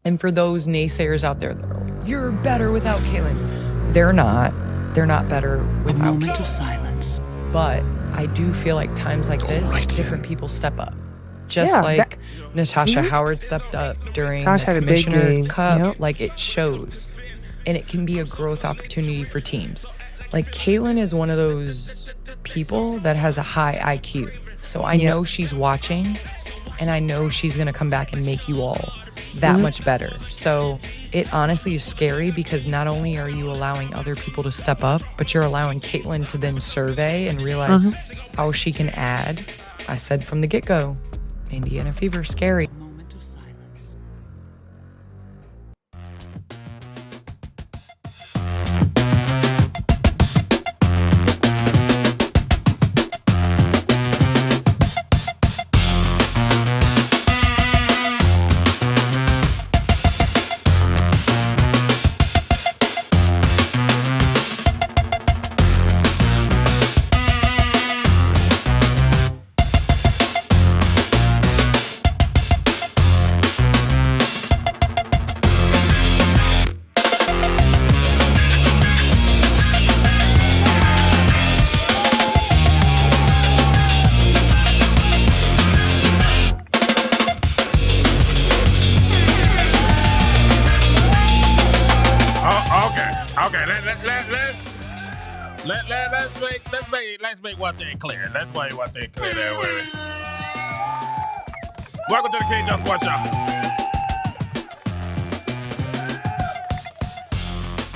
And for those naysayers out there that are like, you're better without Kaylin, they're not. They're not better without A moment of silence. But I do feel like times like this, different people step up. Just like Natasha Howard stepped up during the Commissioner Cup. Yep. Like, it shows. And it can be a growth opportunity for teams. Like, Kaylin is one of those people that has a high IQ. So I know she's watching, and I know she's going to come back and make you all that much better. So it honestly is scary because not only are you allowing other people to step up, but you're allowing Caitlin to then survey and realize how she can add. I said from the get-go, Indiana Fever, scary. Moment of silence. Let's make one thing clear. Let's make one thing clear there, women. Welcome to the King Just One Show.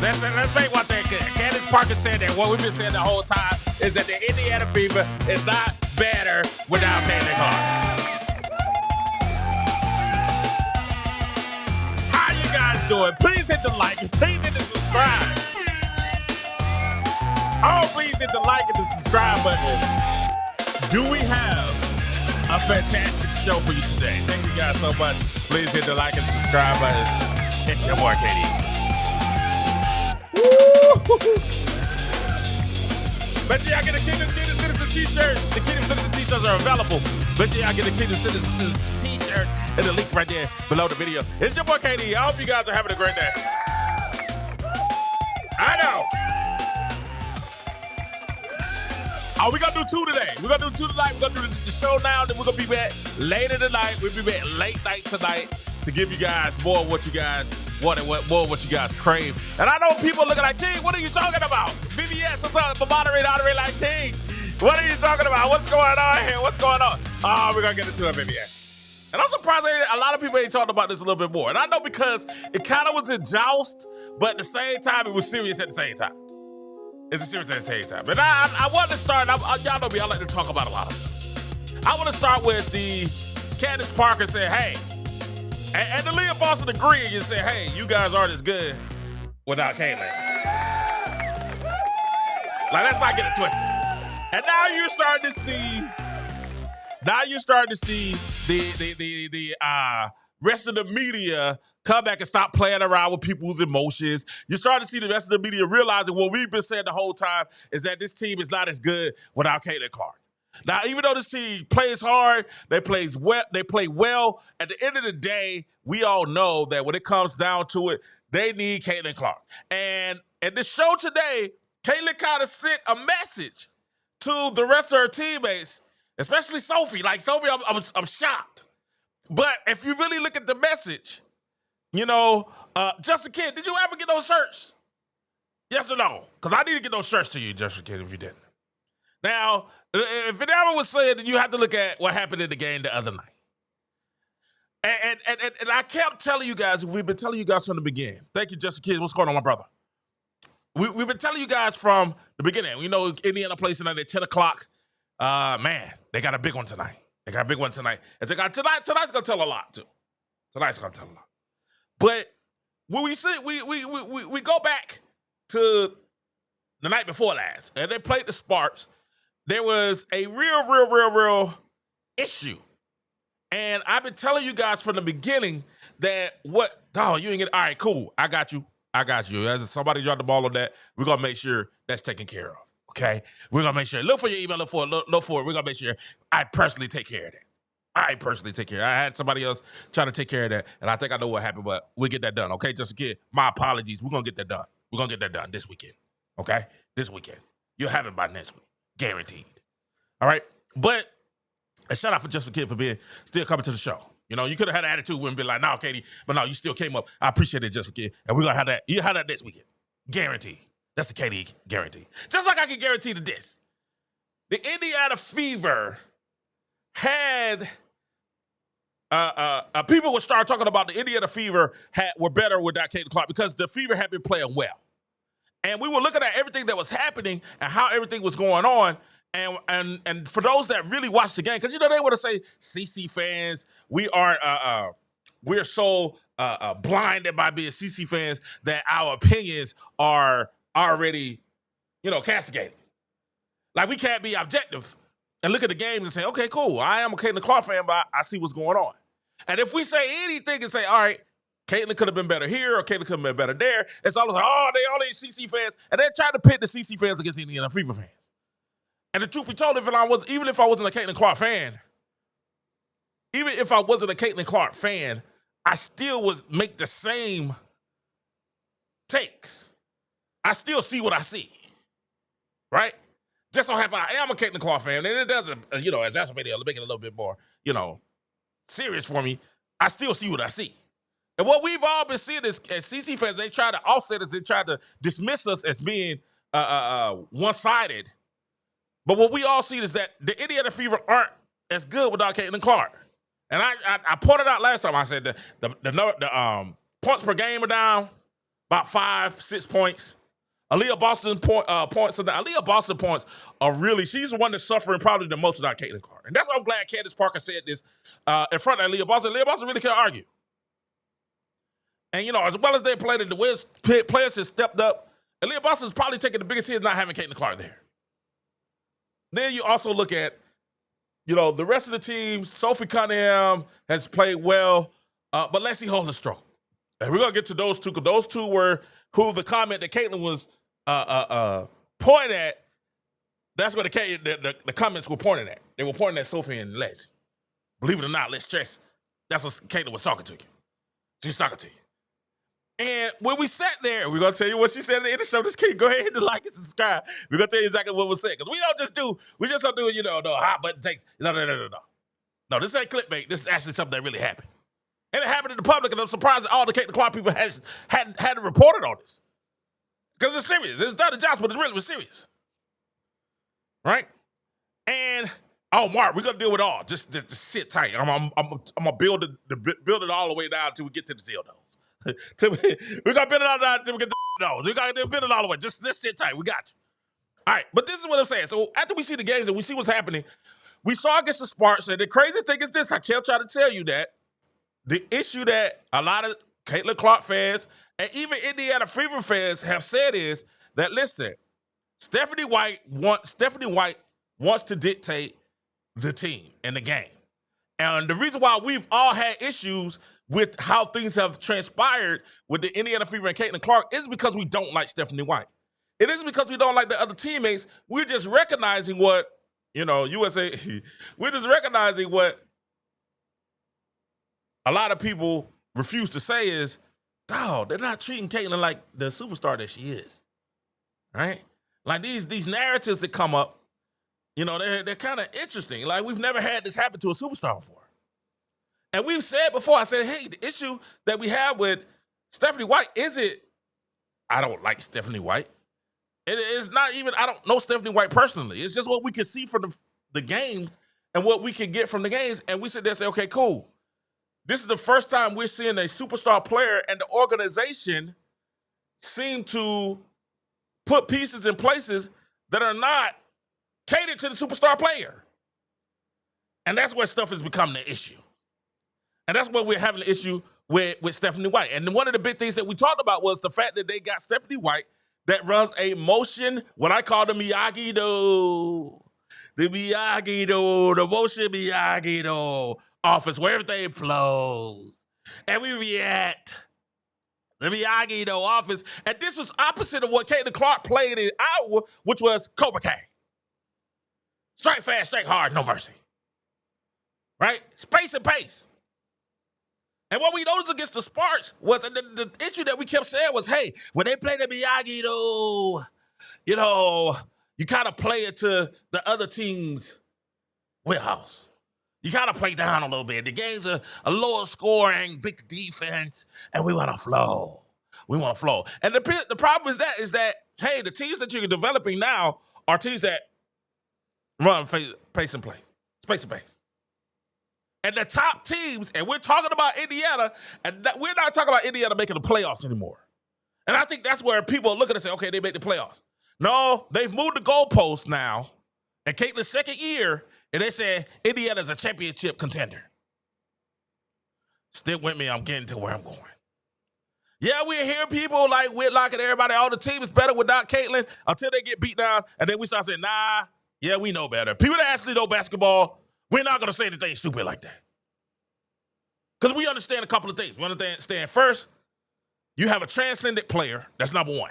Let's make one thing clear. Candace Parker said that what we've been saying the whole time is that the Indiana Fever is not better without Candace Parker. How you guys doing? Please hit the like. Please hit the subscribe. Oh, please hit the like and the subscribe button. Do we have a fantastic show for you today? Thank you guys so much. Please hit the like and subscribe button. It's your boy, Katie. Make sure y'all get the Kingdom Citizen t-shirts. The Kingdom Citizen t-shirts are available. Make sure y'all get the Kingdom Citizen t-shirt in the link right there below the video. It's your boy, Katie. I hope you guys are having a great day. I know. Oh, we're going to do two today. We're going to do two tonight. We're going to do the show now. Then we're going to be back later tonight. We'll be back late night tonight to give you guys more of what you guys want and more of what you guys crave. And I know people are looking like, King, what are you talking about? VBS, what's up? The moderator like King. What are you talking about? What's going on here? What's going on? Oh, we're going to get into it, VBS. And I'm surprised a lot of people ain't talking about this a little bit more. And I know because it kind of was a joust, but at the same time, it was serious at the same time. It's a serious at the same time. But I want to start, y'all know me, I like to talk about a lot of stuff. I want to start with the Candace Parker said, hey, and the Leah Boston agreed and said, hey, you guys aren't as good without Kaylin. Like, let's not get it twisted. And now you're starting to see the rest of the media come back and stop playing around with people's emotions. You're starting to see the rest of the media realizing what we've been saying the whole time is that this team is not as good without Caitlin Clark. Now, even though this team plays hard, they play well, at the end of the day, we all know that when it comes down to it, they need Caitlin Clark. And at the show today, Caitlin kind of sent a message to the rest of her teammates, especially Sophie. Like, Sophie, I'm shocked. But if you really look at the message, you know, Justin Kidd, did you ever get those shirts? Yes or no? Because I need to get those shirts to you, Justin Kidd, if you didn't. Now, if it ever was said, then you have to look at what happened in the game the other night. And I kept telling you guys, we've been telling you guys from the beginning. Thank you, Justin Kidd. What's going on, my brother? We've been telling you guys from the beginning. You know, Indiana plays tonight at 10 o'clock. Man, they got a big one tonight. They got a big one tonight. And tonight's gonna tell a lot too. Tonight's gonna tell a lot. But when we go back to the night before last, and they played the Sparks, there was a real issue. And I've been telling you guys from the beginning that you ain't get all right, cool. I got you. As somebody dropped the ball on that, we're gonna make sure that's taken care of. Okay, we're gonna make sure. Look for your email. Look for it. We're gonna make sure I personally take care of that. I personally take care. I had somebody else trying to take care of that, and I think I know what happened, but we'll get that done, okay? Just again, my apologies. We're going to get that done. We're going to get that done this weekend, okay? This weekend. You'll have it by next week. Guaranteed. All right? But a shout out for Just a Kid for being still coming to the show. You know, you could have had an attitude and been like, no, Katie, but no, you still came up. I appreciate it, Just a Kid, and we're going to have that. You have that next weekend. Guaranteed. That's the Katie guarantee. Just like I can guarantee to this. The Indiana Fever had... people would start talking about the Indiana Fever were better without Caitlin Clark because the Fever had been playing well. And we were looking at everything that was happening and how everything was going on. And for those that really watched the game, because, you know, they want to say, CC fans, we're so blinded by being CC fans that our opinions are already, you know, castigated. Like, we can't be objective and look at the games and say, okay, cool, I am a Caitlin Clark fan, but I see what's going on. And if we say anything and say, all right, Caitlin could have been better here or Caitlin could have been better there, it's always like, oh, they all these CC fans. And they're trying to pit the CC fans against the Indiana Fever fans. And the truth be told, even if I wasn't a Caitlin Clark fan, I still would make the same takes. I still see what I see, right? Just so happen I am a Caitlin Clark fan, and it doesn't, you know, exacerbate it, make it a little bit more, you know, serious for me. I still see what I see. And what we've all been seeing is, as CC fans, they try to offset us, they try to dismiss us as being one-sided. But what we all see is that the Indiana Fever aren't as good without Caitlin Clark. And I pointed out last time, I said the points per game are down about 5-6 points. Aaliyah Boston points. So Aaliyah Boston points are really, she's the one that's suffering probably the most without Caitlin Clark. And that's why I'm glad Candace Parker said this in front of Aaliyah Boston. Aaliyah Boston really can't argue. And, you know, as well as they played, the Wiz players have stepped up. Aaliyah Boston's probably taking the biggest hit not having Caitlin Clark there. Then you also look at, you know, the rest of the teams. Sophie Cunningham has played well, but Lexie holds a stroke. And we're going to get to those two, because those two were who the comment that Caitlin was pointing at, that's what the comments were pointing at. They were pointing at Sophie and Lexie. Believe it or not, let's stress, that's what Caitlin was talking to you. She was talking to you. And when we sat there, we're going to tell you what she said at the end of the show. Just keep, go ahead and like and subscribe. We're going to tell you exactly what was said. Because we just don't do, you know, no hot button takes. No. No, this ain't clickbait. This is actually something that really happened. And it happened in the public, and I'm surprised that all the Caitlin Clark people hadn't reported on this. Because it's serious. It's not a job, but it really was serious. Right? And, oh, Mark, we're going to deal with it all. Just sit tight. I'm going to build it all the way down until we get to the dildos. We're going to build it all down until we get to the nose. We're going to build it all the way. Just sit tight. We got you. All right, but this is what I'm saying. So after we see the games and we see what's happening, we saw against the Sparks, and the crazy thing is this. I kept trying to tell you that the issue that a lot of Caitlin Clark fans and even Indiana Fever fans have said is that, listen, Stephanie White wants to dictate the team and the game. And the reason why we've all had issues with how things have transpired with the Indiana Fever and Caitlin Clark is because we don't like Stephanie White. It isn't because we don't like the other teammates. We're just recognizing what, you know, USA, we're just recognizing what a lot of people refuse to say is, dog, they're not treating Caitlin like the superstar that she is, right? Like these narratives that come up, you know, they're kind of interesting. Like, we've never had this happen to a superstar before. And we've said before, I said, hey, the issue that we have with Stephanie White isn't, I don't like Stephanie White. It is not even, I don't know Stephanie White personally. It's just what we can see from the games and what we can get from the games. And we sit there and say, okay, cool. This is the first time we're seeing a superstar player and the organization seem to put pieces in places that are not catered to the superstar player. And that's where stuff has become the issue. And that's where we're having an issue with Stephanie White. And one of the big things that we talked about was the fact that they got Stephanie White that runs a motion, what I call the Miyagi-Do. The Miyagi-Do, the motion Miyagi-Do office where everything flows. And we react. The Miyagi-Do office. And this was opposite of what Caitlin Clark played in Iowa, which was Cobra Kai. Strike fast, strike hard, no mercy. right? Space and pace. And what we noticed against the Sparks was the issue that we kept saying was, hey, when they play the Miyagi, though, you kind of play it to the other team's wheelhouse. You kind of play down a little bit. The games are a lower scoring, big defense, and we want to flow. We want to flow. And the problem is that, hey, the teams that you're developing now are teams that run pace and play, space and pace. And the top teams, and we're talking about Indiana, and we're not talking about Indiana making the playoffs anymore. And I think that's where people are looking and say, okay, they make the playoffs. No, they've moved the goalposts now. And Caitlin's second year, and they said Indiana's a championship contender. Stick with me, I'm getting to where I'm going. Yeah, we hear people like Whitlock and everybody, the team is better without Caitlin until they get beat down. And then we start saying, nah, yeah, we know better. People that actually know basketball, we're not going to say anything stupid like that. Because we understand a couple of things. We understand first, you have a transcendent player. That's number one.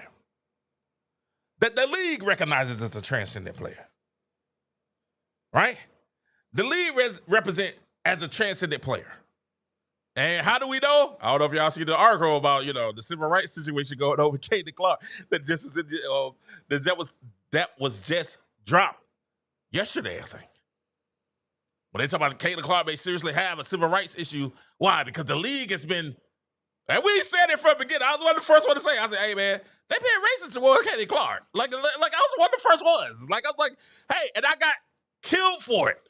That the league recognizes as a transcendent player. Right? The league represent as a transcendent player. And how do we know? I don't know if y'all see the article about, the civil rights situation going on with Katie Clark that was just dropped yesterday, I think. When they talk about Caitlin Clark may seriously have a civil rights issue. Why? Because the league has been, and we said it from the beginning. I was one of the first one to say, I said, hey, man, they being racist towards Caitlin Clark. Like I was one of the first ones. Like, I was like, hey, and I got killed for it.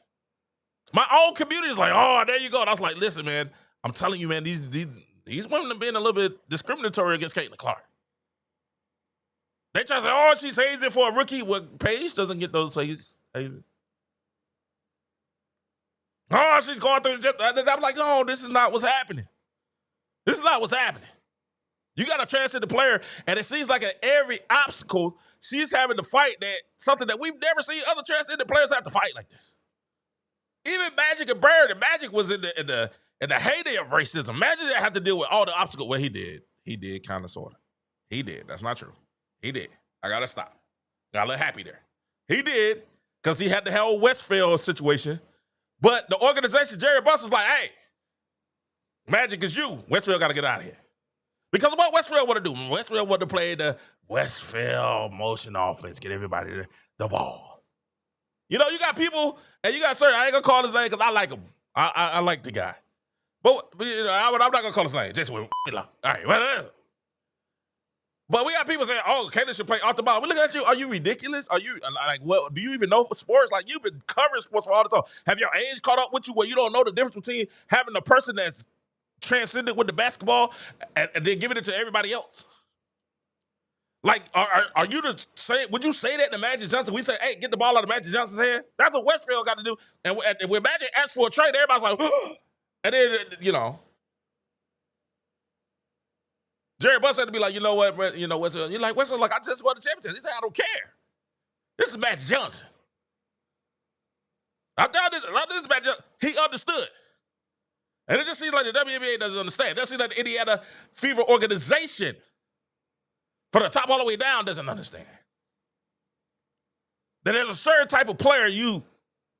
My own community is like, oh, there you go. And I was like, listen, man, I'm telling you, man, these women are being a little bit discriminatory against Caitlin Clark. They try to say, oh, she's hazing for a rookie. Well, Paige doesn't get those hazing. Oh, she's going through the I'm like, no, this is not what's happening. This is not what's happening. You got a transcendent player, and it seems like at every obstacle, she's having to fight something that we've never seen other transcendent players have to fight like this. Even Magic and Bird, Magic was in the heyday of racism. Magic didn't have to deal with all the obstacles. Well, he did. He did, kind of, sort of. He did. That's not true. He did. I got to stop. Got a little happy there. He did, because he had the whole Westfield situation. But the organization, Jerry Buss, is like, hey, Magic is you. Westfield got to get out of here. Because what Westfield want to do? Westfield want to play the Westfield motion offense, get everybody the ball. You got people, and you got certain, I ain't going to call his name because I like him. I like the guy. But I'm not going to call his name. Just with all right, well, but we got people saying, oh, Candace should play off the ball. We look at you. Are you ridiculous? Are you like, well, do you even know sports? Like, you've been covering sports for all the time. Have your age caught up with you where you don't know the difference between having a person that's transcendent with the basketball and then giving it to everybody else? Like, are you to say, would you say that to Magic Johnson? We say, hey, get the ball out of Magic Johnson's hand. That's what Westfield got to do. And when Magic asked for a trade, everybody's like, and then, Jerry Buss had to be like, you know what, Westfield, you're like, Westfield, like, I just won the championship. He said, I don't care. This is Magic Johnson. I've done this is Magic Johnson. He understood. And it just seems like the WNBA doesn't understand. It doesn't seem like the Indiana Fever organization, from the top all the way down, doesn't understand. That there's a certain type of player you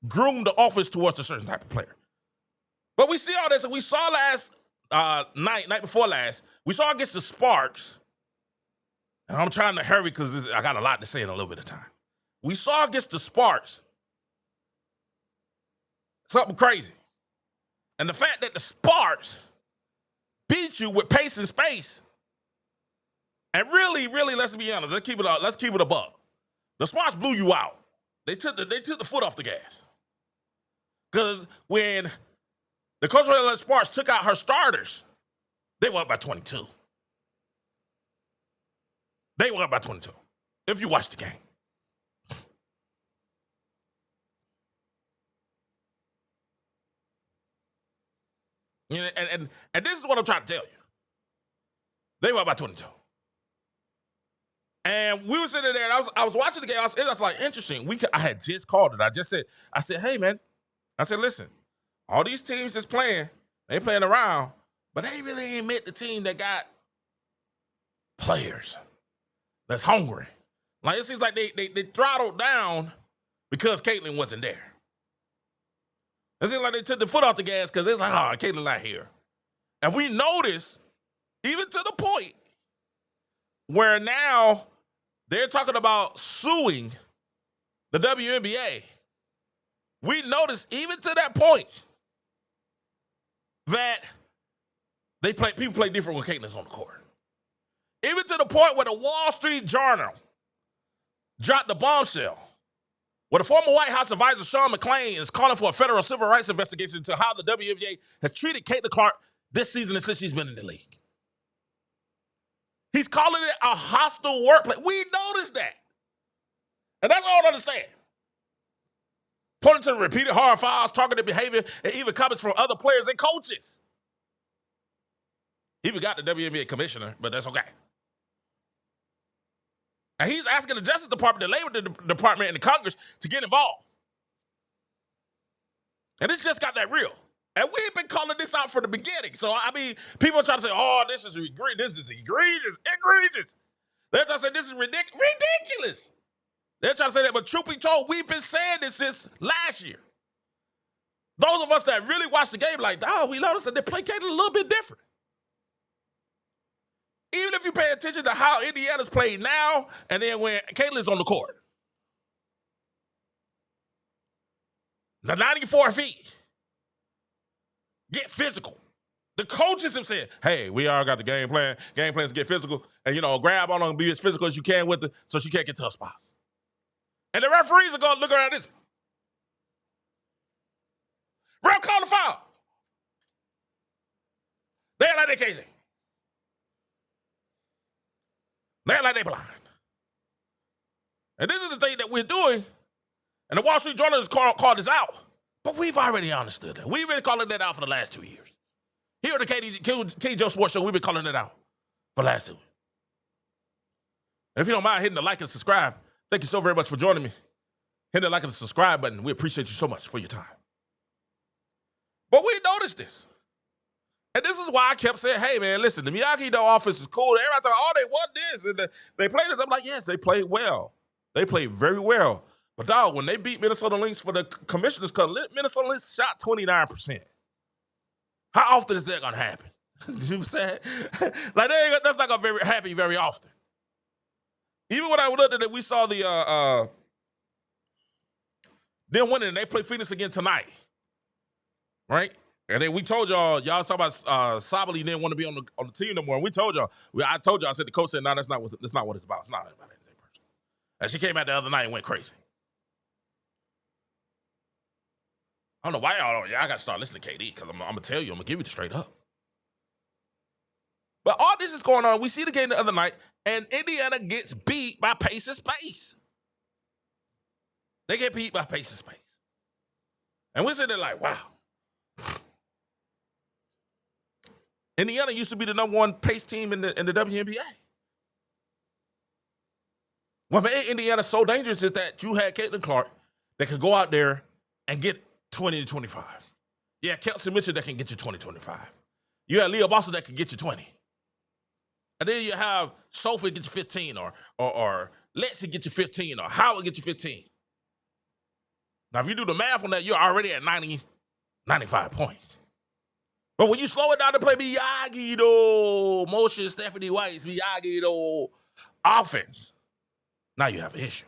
groom the offense towards a certain type of player. But we see all this, and we saw last night before last, we saw against the Sparks, and I'm trying to hurry because I got a lot to say in a little bit of time. We saw against the Sparks something crazy. And the fact that the Sparks beat you with pace and space, and really, let's be honest, let's keep it a buck. The Sparks blew you out. They took the foot off the gas. Because when the coach of the Sparks took out her starters, they were up by 22. They were up by 22, if you watch the game. And this is what I'm trying to tell you. They were up by 22. And we were sitting there, and I was watching the game. I was like, interesting. I had just called it. I said, hey, man. I said, listen, all these teams that's playing, they playing around, but they really ain't met the team that got players that's hungry. Like, it seems like they throttled down because Caitlin wasn't there. It seems like they took the foot off the gas because it's like, oh, Caitlin not here. And we noticed, even to the point where now they're talking about suing the WNBA. We noticed, even to that point, that people play different when Caitlin's on the court. Even to the point where the Wall Street Journal dropped the bombshell, where the former White House advisor Sean McClain is calling for a federal civil rights investigation into how the WNBA has treated Caitlin Clark this season and since she's been in the league. He's calling it a hostile workplace. We noticed that. And that's all I don't understand. Pointing to the repeated hard fouls, targeted behavior, and even comments from other players and coaches. He even got the WNBA commissioner, but that's okay. And he's asking the Justice Department, the Labor Department, and the Congress to get involved. And it's just got that real. And we've been calling this out from the beginning. So, I mean, people are trying to say, oh, this is egregious. They're trying to say this is ridiculous. They're trying to say that, but truth be told, we've been saying this since last year. Those of us that really watch the game like, oh, we noticed that they play Caitlin a little bit different. Even if you pay attention to how Indiana's played now and then when Caitlin's on the court. The 94 feet. Get physical. The coaches have said, hey, we all got the game plan. Game plan is to get physical and, grab on and be as physical as you can with it so she can't get to her spots. And the referees are going to look around this. Ref call the foul. They act like they can't see. They act like they blind. And this is the thing that we're doing. And the Wall Street Journal has called this out. But we've already understood that. We've been calling that out for the last 2 years. Here at the Katie Joe Sports Show, we've been calling it out for the last 2 years. And if you don't mind hitting the like and subscribe, thank you so very much for joining me. Hit the like and subscribe button. We appreciate you so much for your time. But we noticed this. And this is why I kept saying, hey, man, listen, the Miyagi-Do offense is cool. Everybody thought, oh, they won this. And they played this. I'm like, yes, they played well. They played very well. But, dog, when they beat Minnesota Lynx for the Commissioner's Cup, Minnesota Lynx shot 29%. How often is that going to happen? You know what I'm saying? Like, that's not going to happen very often. Even when I looked at it, we saw the them winning, and they play Phoenix again tonight. Right? And then we told y'all talking about Sabali didn't want to be on the team no more. And we told y'all, I said the coach said, no, that's not what it's about. It's not about anything personal. And she came out the other night and went crazy. I don't know why y'all got to start listening to KD, because I'm going to tell you, I'm going to give you the straight up. But all this is going on. We see the game the other night, and Indiana gets beat by pace and space. They get beat by pace and space. And we're sitting there like, wow. Indiana used to be the number one pace team in the WNBA. What made Indiana so dangerous is that you had Caitlin Clark that could go out there and get 20 to 25. Yeah, Kelsey Mitchell that can get you 20, 25. You had Leah Boston that can get you 20. And then you have Sophie get you 15 or Lexie get you 15 or Howard get you 15. Now, if you do the math on that, you're already at 90, 95 points. But when you slow it down to play Miyagi-Do motion, Stephanie White's Miyagi-Do offense, now you have an issue.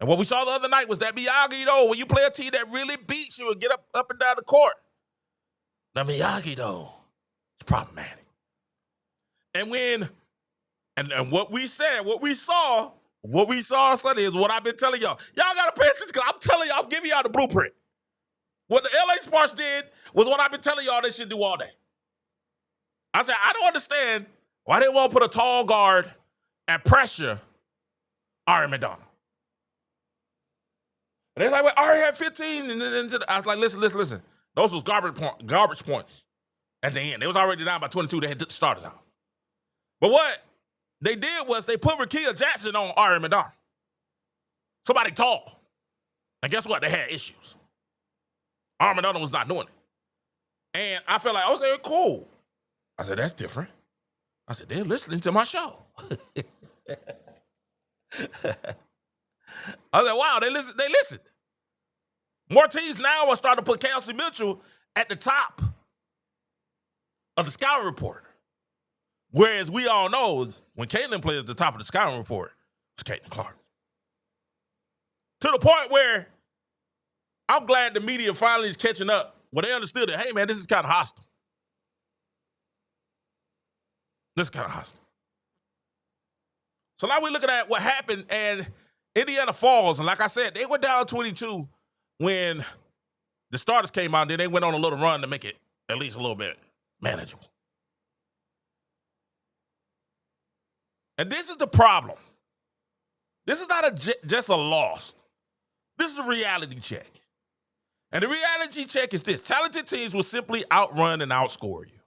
And what we saw the other night was that Miyagi-Do, when you play a team that really beats you and get up and down the court, the Miyagi-Do is problematic. And what we saw Sunday is what I've been telling y'all. Y'all got to pay attention, because I'm telling y'all, I'm giving y'all the blueprint. What the LA Sparks did was what I've been telling y'all they should do all day. I said, I don't understand why they won't put a tall guard and pressure Ari McDonald. And they're like, well, Ari had 15. And then I was like, listen. Those was garbage points at the end. They was already down by 22. They had took the starters out. But what they did was they put Rickea Jackson on Ari McDonald. Somebody tall. And guess what? They had issues. Ari McDonald was not doing it. And I felt like, okay, cool. I said, that's different. I said, they're listening to my show. I said, wow, they listened. More teams now are starting to put Kelsey Mitchell at the top of the scouting report. Whereas we all know when Caitlin plays at the top of the scouting report, it's Caitlin Clark. To the point where I'm glad the media finally is catching up. Where they understood that, hey, man, this is kind of hostile. This is kind of hostile. So now we're looking at what happened, and Indiana falls. And like I said, they were down 22 when the starters came out. Then they went on a little run to make it at least a little bit manageable. And this is the problem. This is not just a loss. This is a reality check. And the reality check is this. Talented teams will simply outrun and outscore you.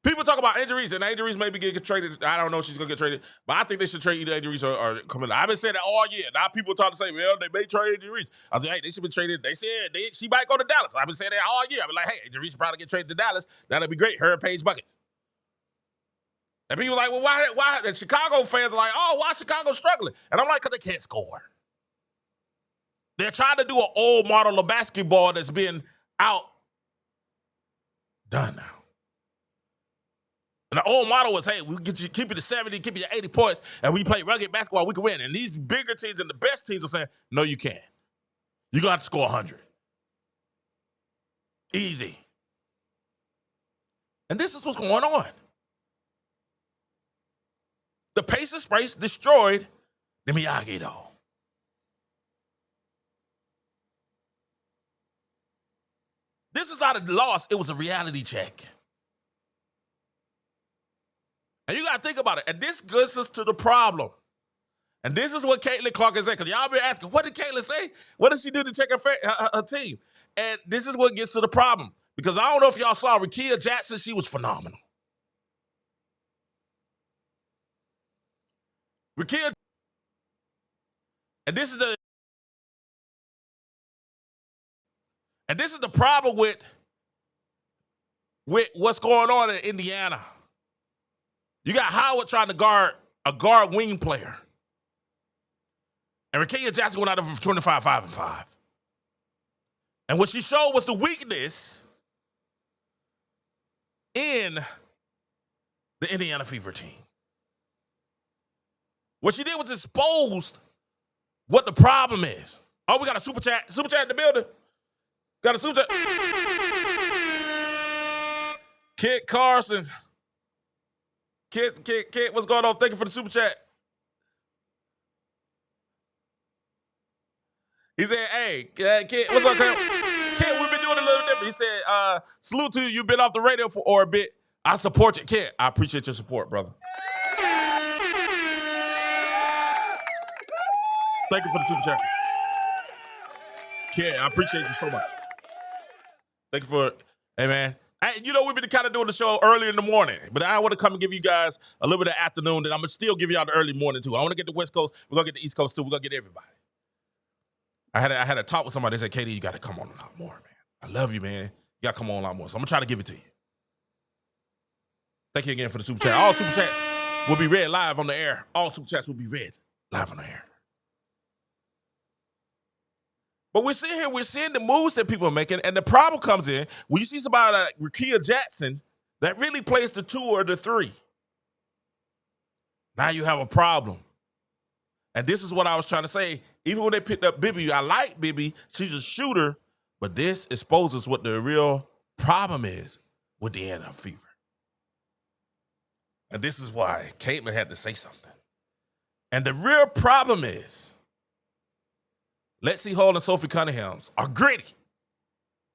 People talk about injuries, and injuries maybe get traded. I don't know if she's going to get traded, but I think they should trade either injuries or come in. I've been saying that all year. Now people talk to say, well, they may trade injuries. I was like, hey, they should be traded. They said she might go to Dallas. I've been saying that all year. I've been like, hey, injuries should probably get traded to Dallas. That'd be great. Her and Paige buckets. And people are like, well, why? And Chicago fans are like, oh, why Chicago struggling? And I'm like, because they can't score. They're trying to do an old model of basketball that's been outdone now. And the old model was, hey, we keep it to 70, keep it to 80 points, and we play rugged basketball, we can win. And these bigger teams and the best teams are saying, no, you can't. You're going to have to score 100. Easy. And this is what's going on. The Pacers race destroyed the Miyagi, though. This is not a loss. It was a reality check. And you got to think about it. And this gets us to the problem. And this is what Caitlin Clark is saying. Because y'all been asking, what did Caitlin say? What did she do to check her team? And this is what gets to the problem. Because I don't know if y'all saw Rickea Jackson. She was phenomenal. Rickea. And this is the problem with what's going on in Indiana. You got Howard trying to guard a guard wing player. And Rickea Jackson went out of 25, 5, and 5. And what she showed was the weakness in the Indiana Fever team. What she did was exposed what the problem is. Oh, we got a super chat. Super chat in the building. Got a super chat. Kit Carson. Kit, what's going on? Thank you for the super chat. He said, hey, Kit, what's up, Kit? Kit, we've been doing a little different. He said, salute to you. You've been off the radio for a bit. I support you, Kit. I appreciate your support, brother. Thank you for the super chat. Kit, I appreciate you so much. Thank you for it. Hey, man. You know, we've been kind of doing the show early in the morning, but I want to come and give you guys a little bit of afternoon, and I'm going to still give y'all the early morning, too. I want to get the West Coast. We're going to get the East Coast, too. We're going to get everybody. I had a talk with somebody. They said, Katie, you got to come on a lot more, man. I love you, man. You got to come on a lot more. So I'm going to try to give it to you. Thank you again for the super chat. All super chats will be read live on the air. All super chats will be read live on the air. But we're seeing the moves that people are making, and the problem comes in when you see somebody like Rickea Jackson that really plays the 2 or the 3. Now you have a problem. And this is what I was trying to say. Even when they picked up Bibby, I like Bibby. She's a shooter, but this exposes what the real problem is with the Indiana Fever. And this is why Caitlin had to say something. And the real problem is Lexie Hall and Sophie Cunningham are gritty.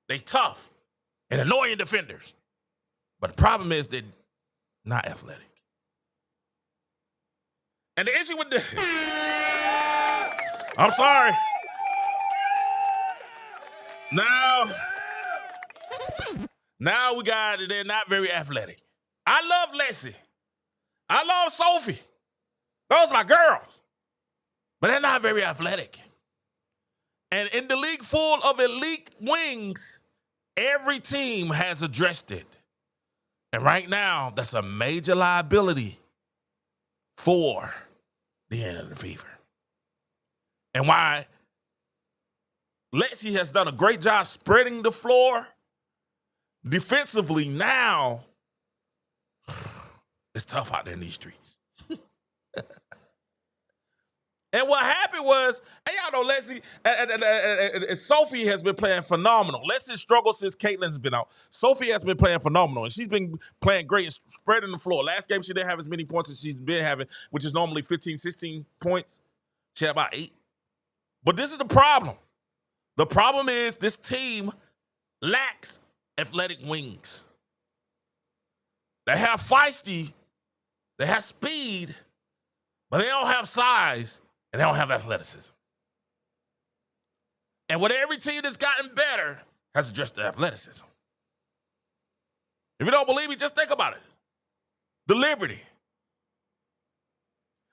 They tough and annoying defenders. But the problem is they're not athletic. And the issue with the... I'm sorry. Now we got they're not very athletic. I love Lexie. I love Sophie. Those are my girls. But they're not very athletic. And in the league full of elite wings, every team has addressed it. And right now, that's a major liability for the Indiana Fever. And why Lexie has done a great job spreading the floor. Defensively, now, it's tough out there in these streets. And what happened was, and y'all know Lexie and Sophie has been playing phenomenal. Lexie struggled since Caitlin's been out. Sophie has been playing phenomenal, and she's been playing great and spreading the floor. Last game, she didn't have as many points as she's been having, which is normally 15, 16 points. She had about 8. But this is the problem. The problem is this team lacks athletic wings. They have feisty, they have speed, but they don't have size. And they don't have athleticism. And with every team that's gotten better has addressed the athleticism. If you don't believe me, just think about it. The Liberty.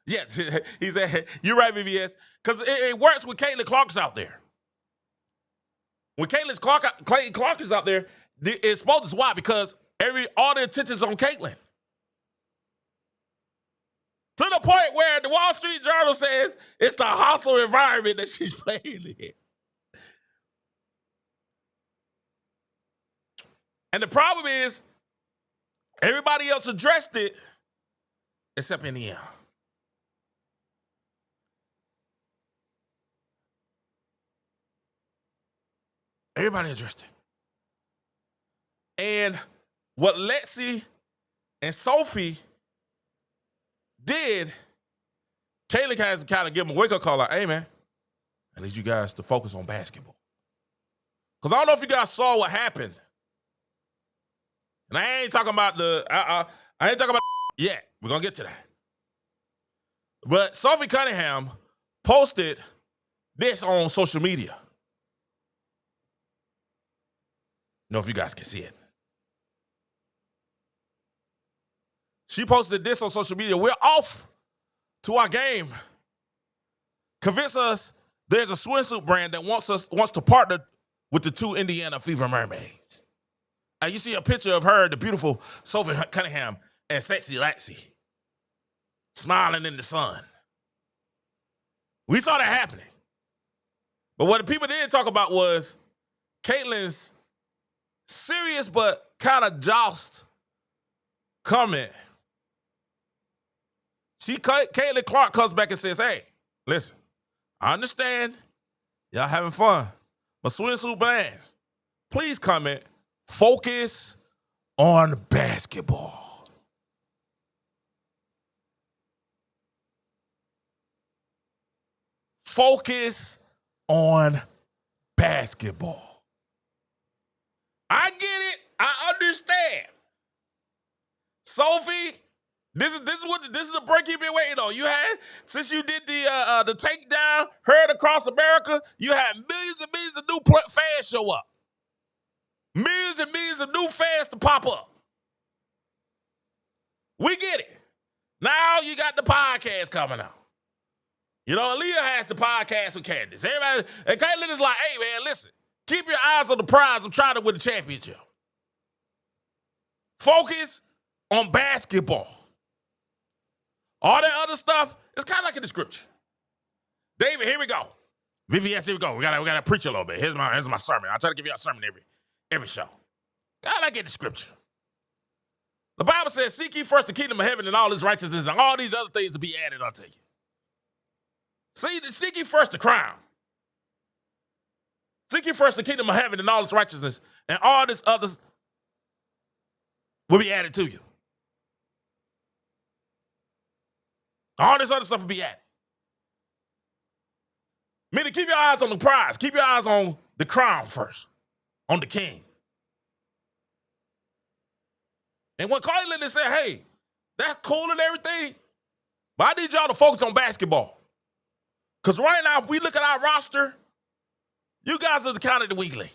Yes, he said, you're right, VVS. Because it works when Caitlin Clark's out there. When Caitlin Clark is out there, it's supposed to. Why? Because all the attention's on Caitlin. To the point where the Wall Street Journal says it's the hostile environment that she's playing in. And the problem is, everybody else addressed it except Indiana. Everybody addressed it. And what Lexie and Sophie did, Kayla has to kind of give them a wake-up call like, hey, man, I need you guys to focus on basketball. Because I don't know if you guys saw what happened. And I ain't talking about yet. We're going to get to that. But Sophie Cunningham posted this on social media. I don't know if you guys can see it. She posted this on social media. We're off to our game. Convince us there's a swimsuit brand that wants to partner with the 2 Indiana Fever Mermaids. And you see a picture of her, the beautiful Sophie Cunningham, and sexy Lexie, smiling in the sun. We saw that happening. But what the people didn't talk about was Caitlin's serious but kind of joust comment. Caitlin Clark comes back and says, hey, listen, I understand y'all having fun, but swimsuit brands, please comment, focus on basketball. Focus on basketball. I get it. I understand. Sophie, this is the break you've been waiting on. You had, since you did the takedown, heard across America, you had millions and millions of new fans show up. Millions and millions of new fans to pop up. We get it. Now you got the podcast coming out. You know, Aaliyah has the podcast with Candace. Everybody, and Caitlin is like, hey, man, listen, keep your eyes on the prize. I'm trying to win the championship. Focus on basketball. All that other stuff, it's kind of like in the scripture. David, here we go. VVS, here we go. We gotta preach a little bit. Here's my sermon. I try to give you a sermon every show. Kind of like in the scripture. The Bible says, seek ye first the kingdom of heaven and all his righteousness, and all these other things will be added unto you. Seek ye first the crown. Seek ye first the kingdom of heaven and all its righteousness, and all this others will be added to you. All this other stuff will be added. Meaning, keep your eyes on the prize. Keep your eyes on the crown first, on the king. And when Caitlin said, hey, that's cool and everything, but I need y'all to focus on basketball. Because right now, if we look at our roster, you guys are the kind of the weakling.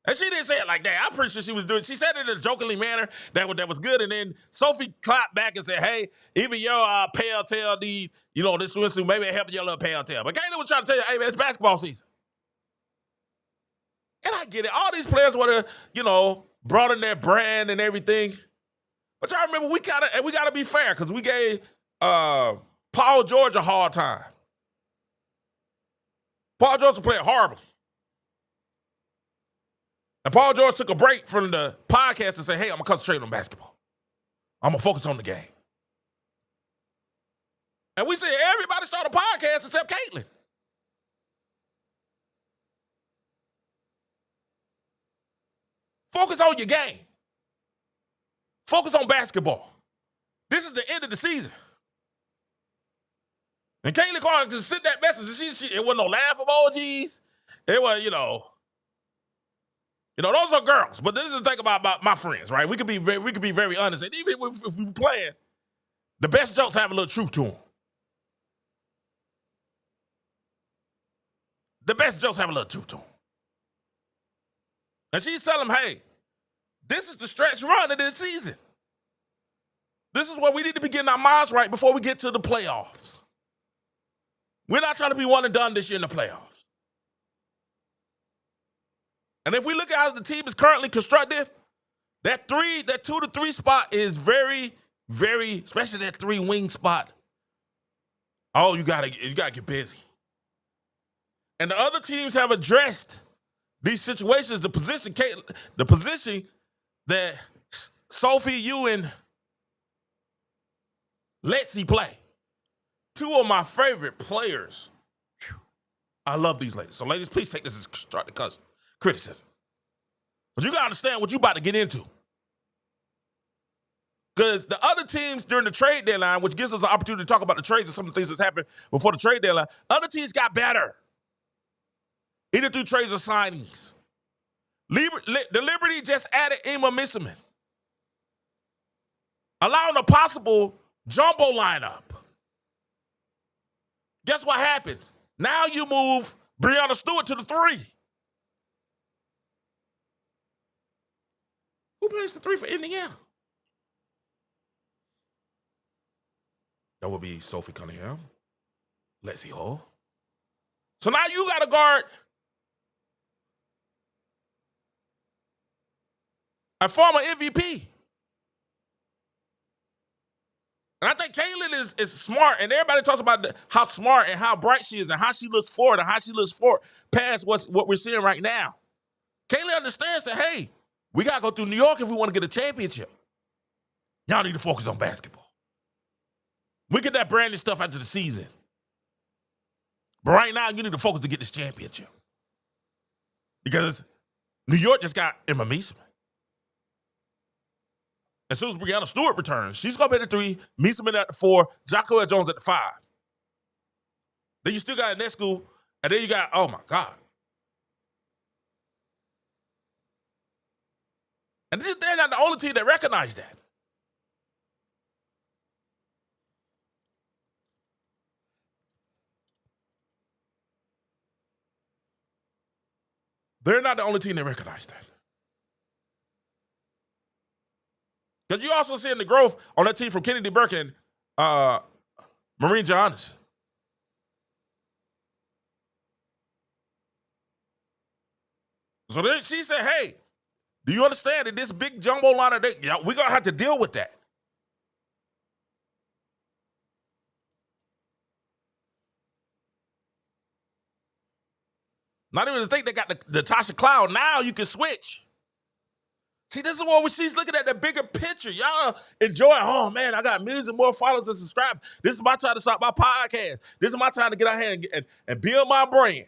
And she didn't say it like that. I'm pretty sure she said it in a jokingly manner that was good. And then Sophie clapped back and said, hey, even your pale tail need, this swimsuit, maybe it help your little pale tail. But Caitlin was trying to tell you, hey, man, it's basketball season. And I get it. All these players want to, broaden their brand and everything. But y'all remember, we gotta be fair because we gave Paul George a hard time. Paul George was playing horribly. And Paul George took a break from the podcast and said, hey, I'm going to concentrate on basketball. I'm going to focus on the game. And we said, everybody started a podcast except Caitlin. Focus on your game. Focus on basketball. This is the end of the season. And Caitlin Clark just sent that message. It wasn't no laugh emojis. It was, those are girls. But this is the thing about my friends, right? We could be very honest. And even if we playing, the best jokes have a little truth to them. The best jokes have a little truth to them. And she's telling them, hey, this is the stretch run of this season. This is where we need to be getting our minds right before we get to the playoffs. We're not trying to be one and done this year in the playoffs. And if we look at how the team is currently constructed, that 2 to 3 spot is very, very, especially that 3 wing spot. Oh, you gotta get busy. And the other teams have addressed these situations, the position that Sophie, you, and Lexie play. 2 of my favorite players. I love these ladies. So, ladies, please take this as constructive criticism. But you got to understand what you're about to get into. Because the other teams during the trade deadline, which gives us an opportunity to talk about the trades and some of the things that's happened before the trade deadline, other teams got better. Either through trades or signings. The Liberty just added Emma Misselman, allowing a possible jumbo lineup. Guess what happens? Now you move Breanna Stewart to the 3. Who plays the 3 for Indiana? That would be Sophie Cunningham, Lexie Hall. So now you got to guard a former MVP. And I think Caitlin is smart, and everybody talks about how smart and how bright she is and how she looks forward and how she looks forward past what we're seeing right now. Caitlin understands that, hey, we got to go through New York if we want to get a championship. Y'all need to focus on basketball. We get that branded stuff after the season. But right now, you need to focus to get this championship. Because New York just got Emma Misselman. As soon as Breanna Stewart returns, she's going to be at the 3, Misselman at the 4, Jacqueline Jones at the 5. Then you still got Nescu, and then you got, oh my God. And they're not the only team that recognized that. They're not the only team that recognized that. Because you also seeing the growth on that team from Kennedy Burke and Maureen Giannis. So then she said, hey, do you understand that this big jumbo liner, we're going to have to deal with that. Not even to think they got the Tasha Cloud. Now you can switch. See, this is what she's looking at, the bigger picture. Y'all enjoy, oh, man, I got millions and more followers and subscribers. This is my time to start my podcast. This is my time to get out here and build my brand.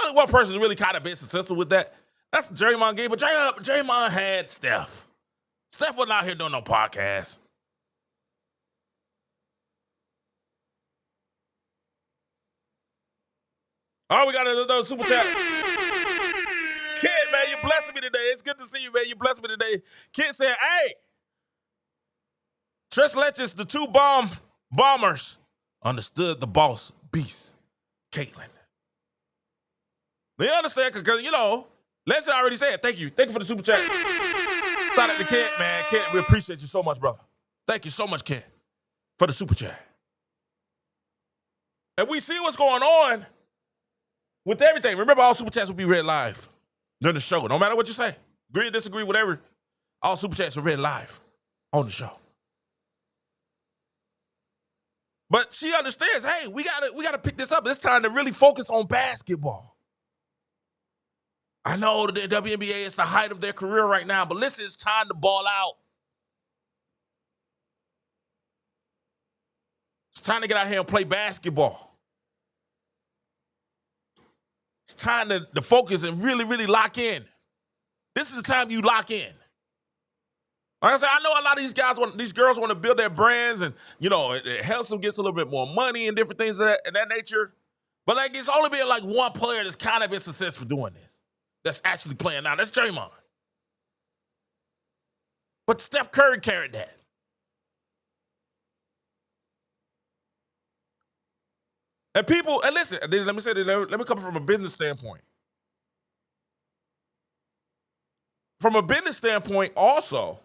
Only one person is really kind of been successful with that. That's Draymond Green. But Draymond had Steph. Steph wasn't out here doing no podcast. Oh, we got another super chat. Kid, man, you blessing me today. It's good to see you, man. You blessed me today. Kid said, hey, Trish Letches, the 2 bombers, understood the boss beast, Caitlin. They understand because, Let's already said, thank you. Thank you for the super chat. Start at the Kid, man. Kid, we appreciate you so much, brother. Thank you so much, Kid, for the super chat. And we see what's going on with everything. Remember, all super chats will be read live during the show. No matter what you say. Agree or disagree, whatever. All super chats are read live on the show. But she understands, hey, we gotta pick this up. It's time to really focus on basketball. I know the WNBA is the height of their career right now, but listen, it's time to ball out. It's time to get out here and play basketball. It's time to focus and really, really lock in. This is the time you lock in. Like I said, I know a lot of these girls want to build their brands, and it helps them get a little bit more money and different things of that nature. But like, it's only been like one player that's kind of been successful doing this. That's actually playing now. That's Draymond. But Steph Curry carried that. And people, and listen, let me say this, let me come from a business standpoint. From a business standpoint, also,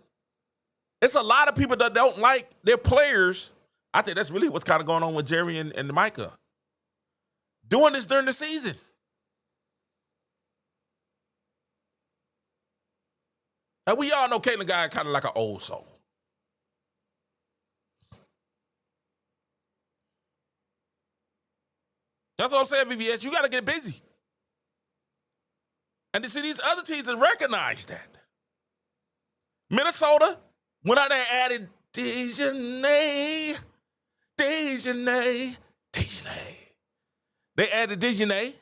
it's a lot of people that don't like their players. I think that's really what's kind of going on with Jerry and Micah. Doing this during the season. And we all know Caitlin got kind of like an old soul. That's what I'm saying, VVS. You got to get busy. And to see these other teams that recognize that. Minnesota went out there and added Dejanay. They added Dejanay,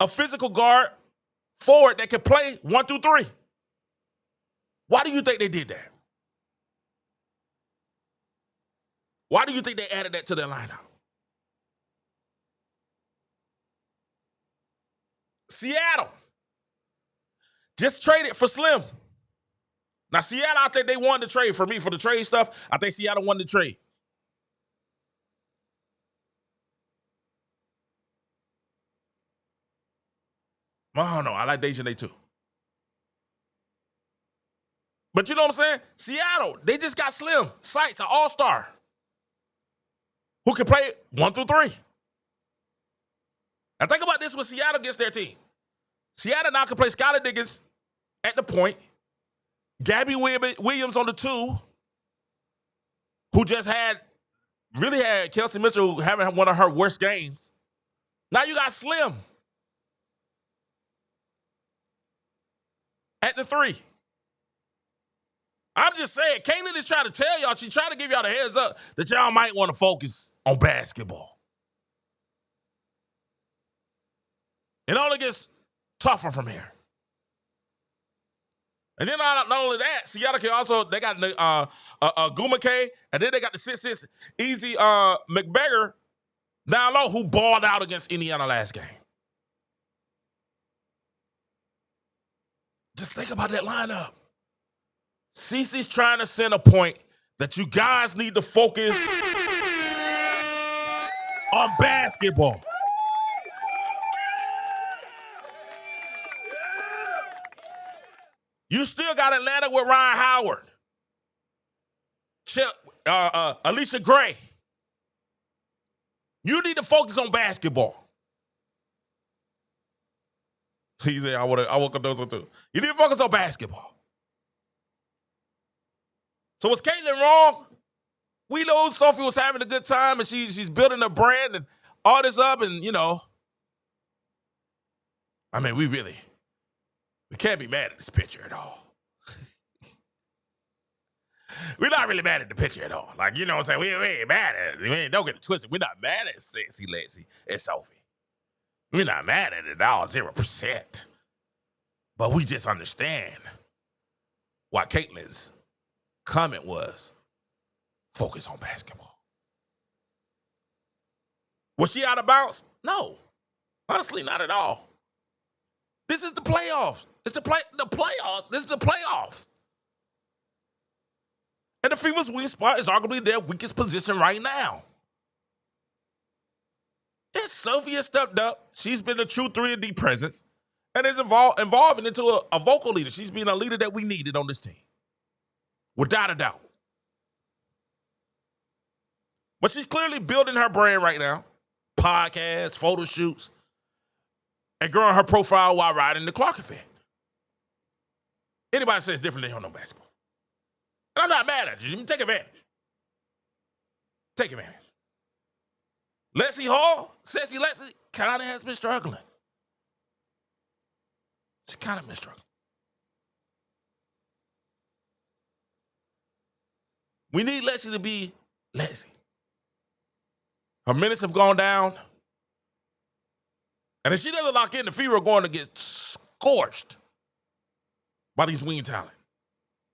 a physical guard forward that can play 1 through 3. Why do you think they did that? Why do you think they added that to their lineup? Seattle just traded for Slim. Now, Seattle, I think they won the trade. For me, for the trade stuff, I think Seattle won the trade. I don't know. I like Dejanay too. But you know what I'm saying? Seattle, they just got Slim. Sykes, an all-star, who can play 1 through 3. Now think about this when Seattle gets their team. Seattle now can play Skylar Diggins at the point, Gabby Williams on the 2, who just really had Kelsey Mitchell having one of her worst games. Now you got Slim at the 3. I'm just saying, Caitlin is trying to tell y'all, she's trying to give y'all the heads up that y'all might want to focus on basketball. It only gets tougher from here. And then not only that, Seattle can also, they got Gumake, and then they got the 6'6" Easy McBeggar down low, who balled out against Indiana last game. Just think about that lineup. Cece's trying to send a point that you guys need to focus on basketball. You still got Atlanta with Ryan Howard, Alicia Gray. You need to focus on basketball. He said, I woke up those one too. You need to focus on basketball. So was Caitlin wrong? We know Sophie was having a good time and she's building a brand and all this up, and I mean, we can't be mad at this picture at all. We're not really mad at the picture at all. Like, you know what I'm saying? We ain't mad at it. Don't get it twisted. We're not mad at sexy Lexie and Sophie. We're not mad at it at all, 0%. But we just understand why Caitlin's comment was, focus on basketball. Was she out of bounds? No. Honestly, not at all. This is the playoffs. It's the playoffs. This is the playoffs. And the Fever's weak spot is arguably their weakest position right now. Yes, Sophie has stepped up. She's been a true 3-and-D presence and is evolving into a vocal leader. She's been a leader that we needed on this team, without a doubt. But she's clearly building her brand right now. Podcasts, photo shoots, and growing her profile while riding the Clark effect. Anybody says different, they don't know basketball. And I'm not mad at you. Take advantage. Take advantage. Lexie Hall, Sexy Lexie, kind of has been struggling. She's kind of been struggling. We need Lexie to be Lexie. Her minutes have gone down. And if she doesn't lock in, the Fever are going to get scorched by these wing talent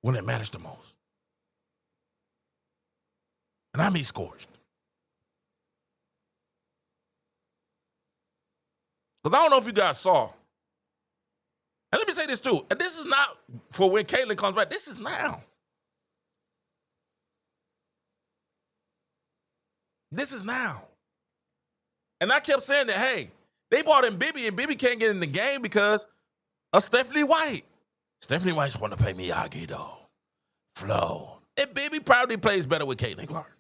when it matters the most. And I mean scorched. Because I don't know if you guys saw. And let me say this too. And this is not for when Caitlin comes back. This is now. This is now. And I kept saying that, hey, they brought in Bibby, and Bibby can't get in the game because of Stephanie White. Stephanie White's want to play Miyagi, though. Flo. And Bibby probably plays better with Caitlin Clark.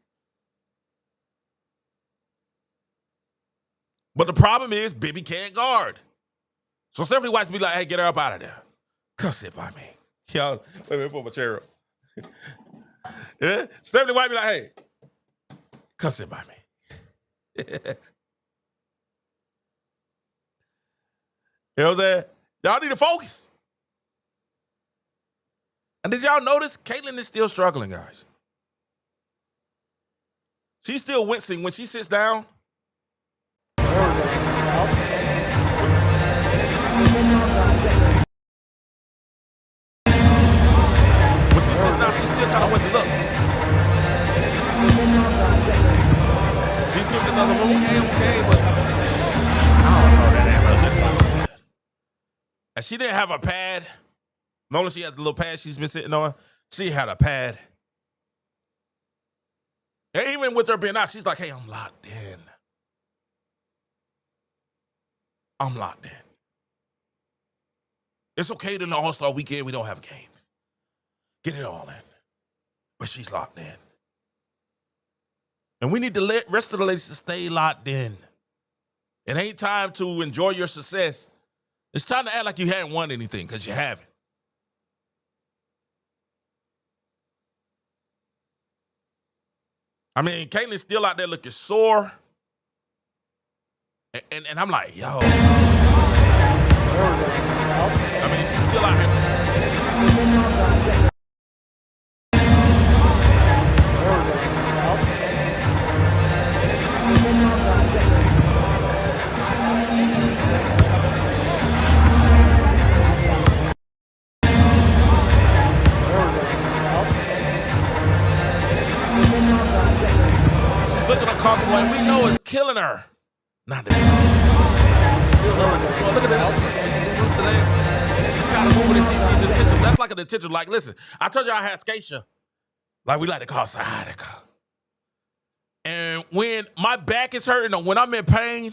But the problem is Bibby can't guard. So Stephanie White's be like, hey, get her up out of there. Come sit by me. Y'all, wait, put my chair up. Yeah? Stephanie White be like, hey, come sit by me. You know what I'm saying? Y'all need to focus. And did y'all notice Caitlin is still struggling, guys? She's still wincing when she sits down. When she sits down, she's still kind of wincing. Look. She's giving another move. Okay, but I don't know that ain't good. And she didn't have a pad. Notice she had the little pad she's been sitting on. She had a pad. And even with her being out, she's like, hey, I'm locked in. I'm locked in. It's okay that in the All-Star weekend we don't have games. Get it all in. But she's locked in. And we need to let the rest of the ladies stay locked in. It ain't time to enjoy your success. It's time to act like you hadn't won anything, because you haven't. I mean, Caitlin's still out there looking sore. And I'm like, yo. I mean, she's still out here. She's looking uncomfortable, and we know it's killing her. Not that. Still looking sore. Look at that. She's kind of moving it. She's intentional. That's like an intentional. Like, listen, I told you I had scatia. Like we like to call sciatica. And when my back is hurting or when I'm in pain,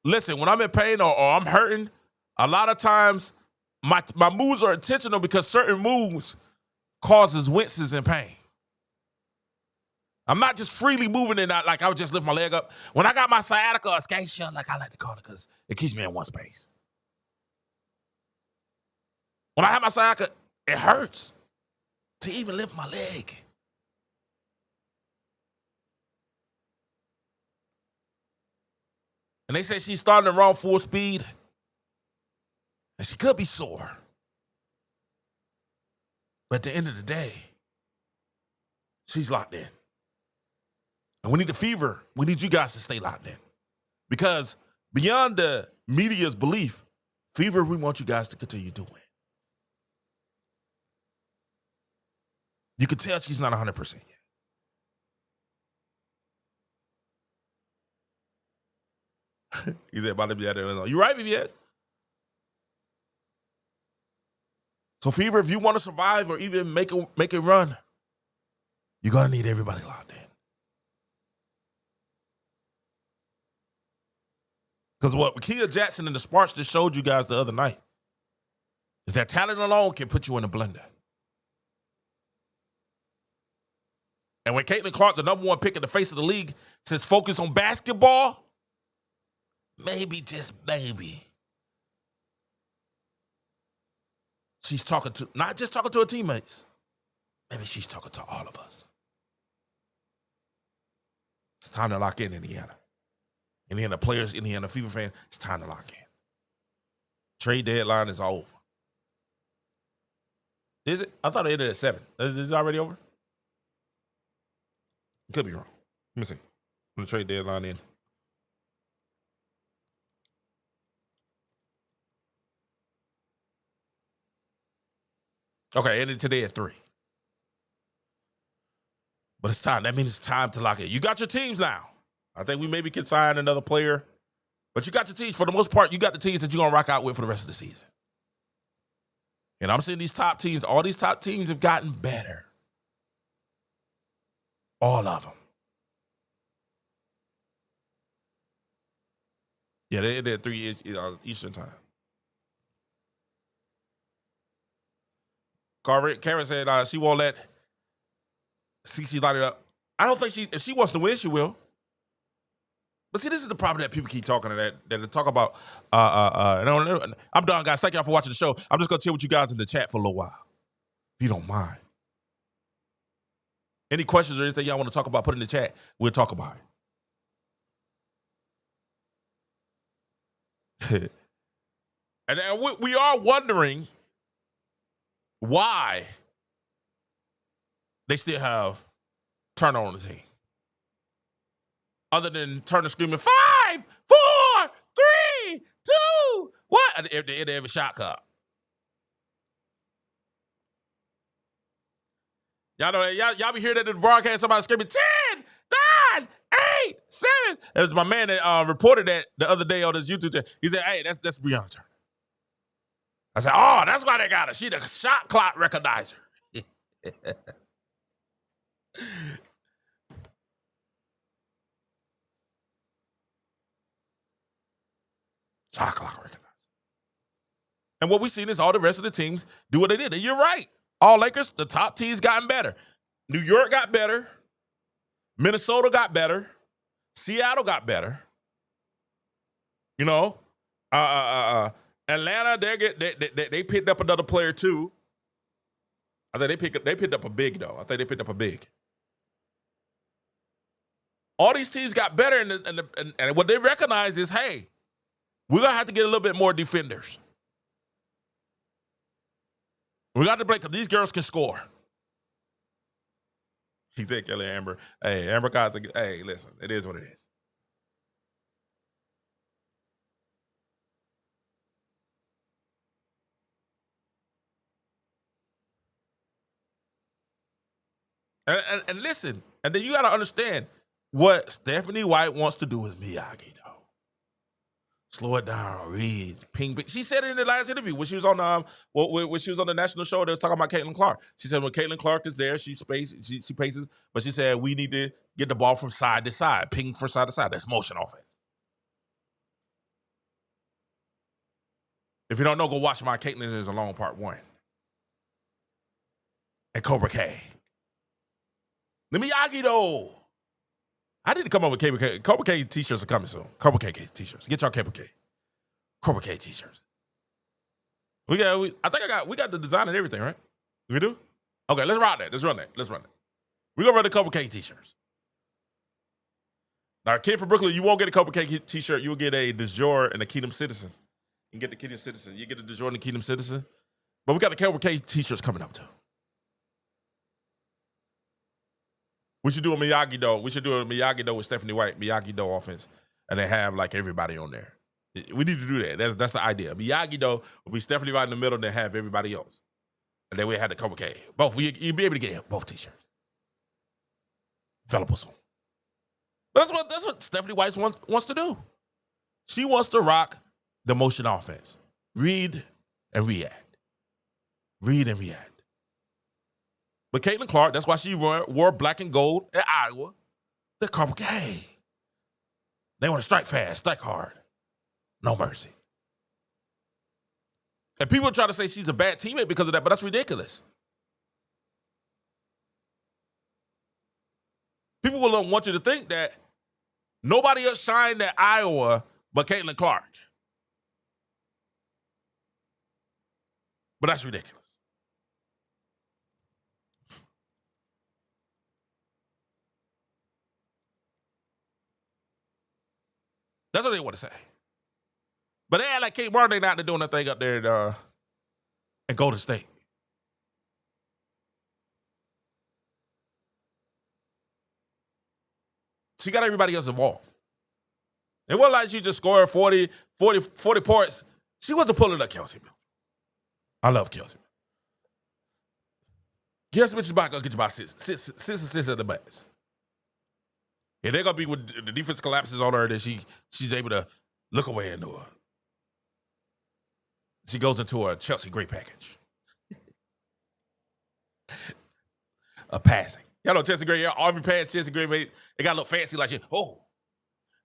listen, when I'm in pain or I'm hurting, a lot of times my moves are intentional because certain moves causes winces and pain. I'm not just freely moving it out like I would just lift my leg up. When I got my sciatica or scatia, like I like to call it, because it keeps me in one space. When I have my sciatica, it hurts to even lift my leg. And they say she's starting to run full speed. And she could be sore. But at the end of the day, she's locked in. And we need the Fever. We need you guys to stay locked in. Because beyond the media's belief, Fever, we want you guys to continue to win. You can tell she's not 100% yet. He said, about to be out there. You right, VBS? So, Fever, if you want to survive or even make a run, you're going to need everybody locked in. Because what Rickea Jackson and the Sparks just showed you guys the other night is that talent alone can put you in a blender. And when Caitlin Clark, the number one pick in the face of the league, says focus on basketball, maybe, just maybe, she's talking to, not just talking to her teammates, maybe she's talking to all of us. It's time to lock in Indiana. Indiana players, Indiana Fever fans, it's time to lock in. Trade deadline is over. Is it? I thought it ended at 7. Is it already over? Could be wrong. Let me see. When the trade deadline in. Okay, ended today at 3. But it's time. That means it's time to lock in. You got your teams now. I think we maybe can sign another player. But you got your teams. For the most part, you got the teams that you're going to rock out with for the rest of the season. And I'm seeing these top teams. All these top teams have gotten better. All of them. Yeah, they ended at 3 Eastern time. Karen said she won't let CC light it up. I don't think if she wants to win, she will. But see, this is the problem that people keep talking that they talk about. I'm done, guys. Thank y'all for watching the show. I'm just gonna chill with you guys in the chat for a little while, if you don't mind. Any questions or anything y'all want to talk about, put in the chat. We'll talk about it. And we are wondering why they still have Turner on the team. Other than Turner screaming, 5, 4, 3, 2, 1 at the end of every shot clock. Y'all know y'all be hearing that in the broadcast, somebody screaming 10, 9, 8, 7. It was my man that reported that the other day on his YouTube channel. He said, hey, that's Breonna Turner. I said, oh, that's why they got her. She the shot clock recognizer. Shot clock recognizer. And what we seen is all the rest of the teams do what they did. And you're right. All Lakers, the top teams gotten better. New York got better. Minnesota got better. Seattle got better. You know, Atlanta, they picked up another player too. I think they picked up a big though. I think they picked up a big. All these teams got better, and what they recognize is, hey, we're gonna have to get a little bit more defenders. We got to break because these girls can score. He said, Kelly Amber. Hey, Amber Cox, hey, listen, it is what it is. And listen, and then you got to understand what Stephanie White wants to do is Miyagi, though. Slow it down, read, ping. She said it in the last interview when she was on when she was on the national show. They was talking about Caitlin Clark. She said when Caitlin Clark is there, she paces, but she said we need to get the ball from side to side, ping from side to side. That's motion offense. If you don't know, go watch my Caitlin is Alone Part 1 and Cobra K. The Miyagi though. I need to come up with Cobra K t-shirts are coming soon. Cobra K t-shirts. Get y'all Cobra K t-shirts. We got the design and everything, right? We do? Okay, let's rock that. Let's run that. We're gonna run the Cobra K t-shirts. Now, kid from Brooklyn, you won't get a Cobra K t-shirt. You'll get a DeJour and a Kingdom Citizen. You can get the Kingdom Citizen. You get the DeJour and the Kingdom Citizen. But we got the Cobra K t-shirts coming up too. We should do a Miyagi-Do. We should do a Miyagi-Do with Stephanie White, Miyagi-Do offense, and they have like everybody on there. We need to do that. That's the idea. Miyagi-Do will be Stephanie White in the middle, and then have everybody else, and then we have the Cobra K. Both. You'll be able to get both t-shirts. Available soon. But that's what Stephanie White wants to do. She wants to rock the motion offense. Read and react. Read and react. But Caitlin Clark, that's why she wore black and gold at Iowa. They're Cobra K. They want to strike fast, strike hard. No mercy. And people try to say she's a bad teammate because of that, but that's ridiculous. People will want you to think that nobody else shined at Iowa but Caitlin Clark. But that's ridiculous. That's what they want to say. But they act like Kate Martin not doing that thing up there at Golden State. She got everybody else involved. It wasn't like she just scored 40 points. She wasn't pulling up Kelsey Mills. I love Kelsey Mills. Kelsey Mills is about to get you about six assists at the best. Yeah, they're going to be when the defense collapses on her that she's able to look away and do it. She goes into a Chelsea great package. A passing. Y'all know Chelsea Gray, every pass Chelsea Gray made, it got a little fancy like she,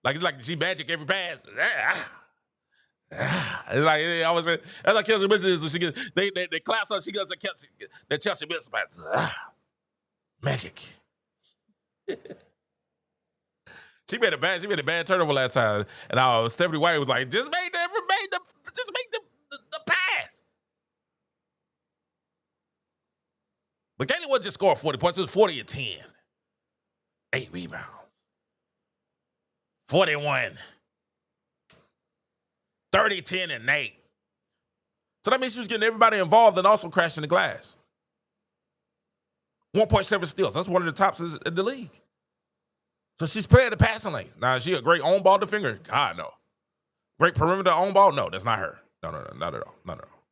like it's like she magic every pass. It's like it always been, that's like Kelsey Mitchell is when she gets they clap her, she does the Chelsea Mitchell pass. Magic. She made a bad turnover last time, and Stephanie White was like, just make the pass. But Katie wasn't just scoring 40 points. It was 40 and 10. 8 rebounds. 41. 30, 10, and 8. So that means she was getting everybody involved and also crashing the glass. 1.7 steals. That's one of the tops in the league. So she's playing the passing lane. Now, is she a great on-ball defender? God, no. Great perimeter on-ball? No, that's not her. No, not at all. Not at all.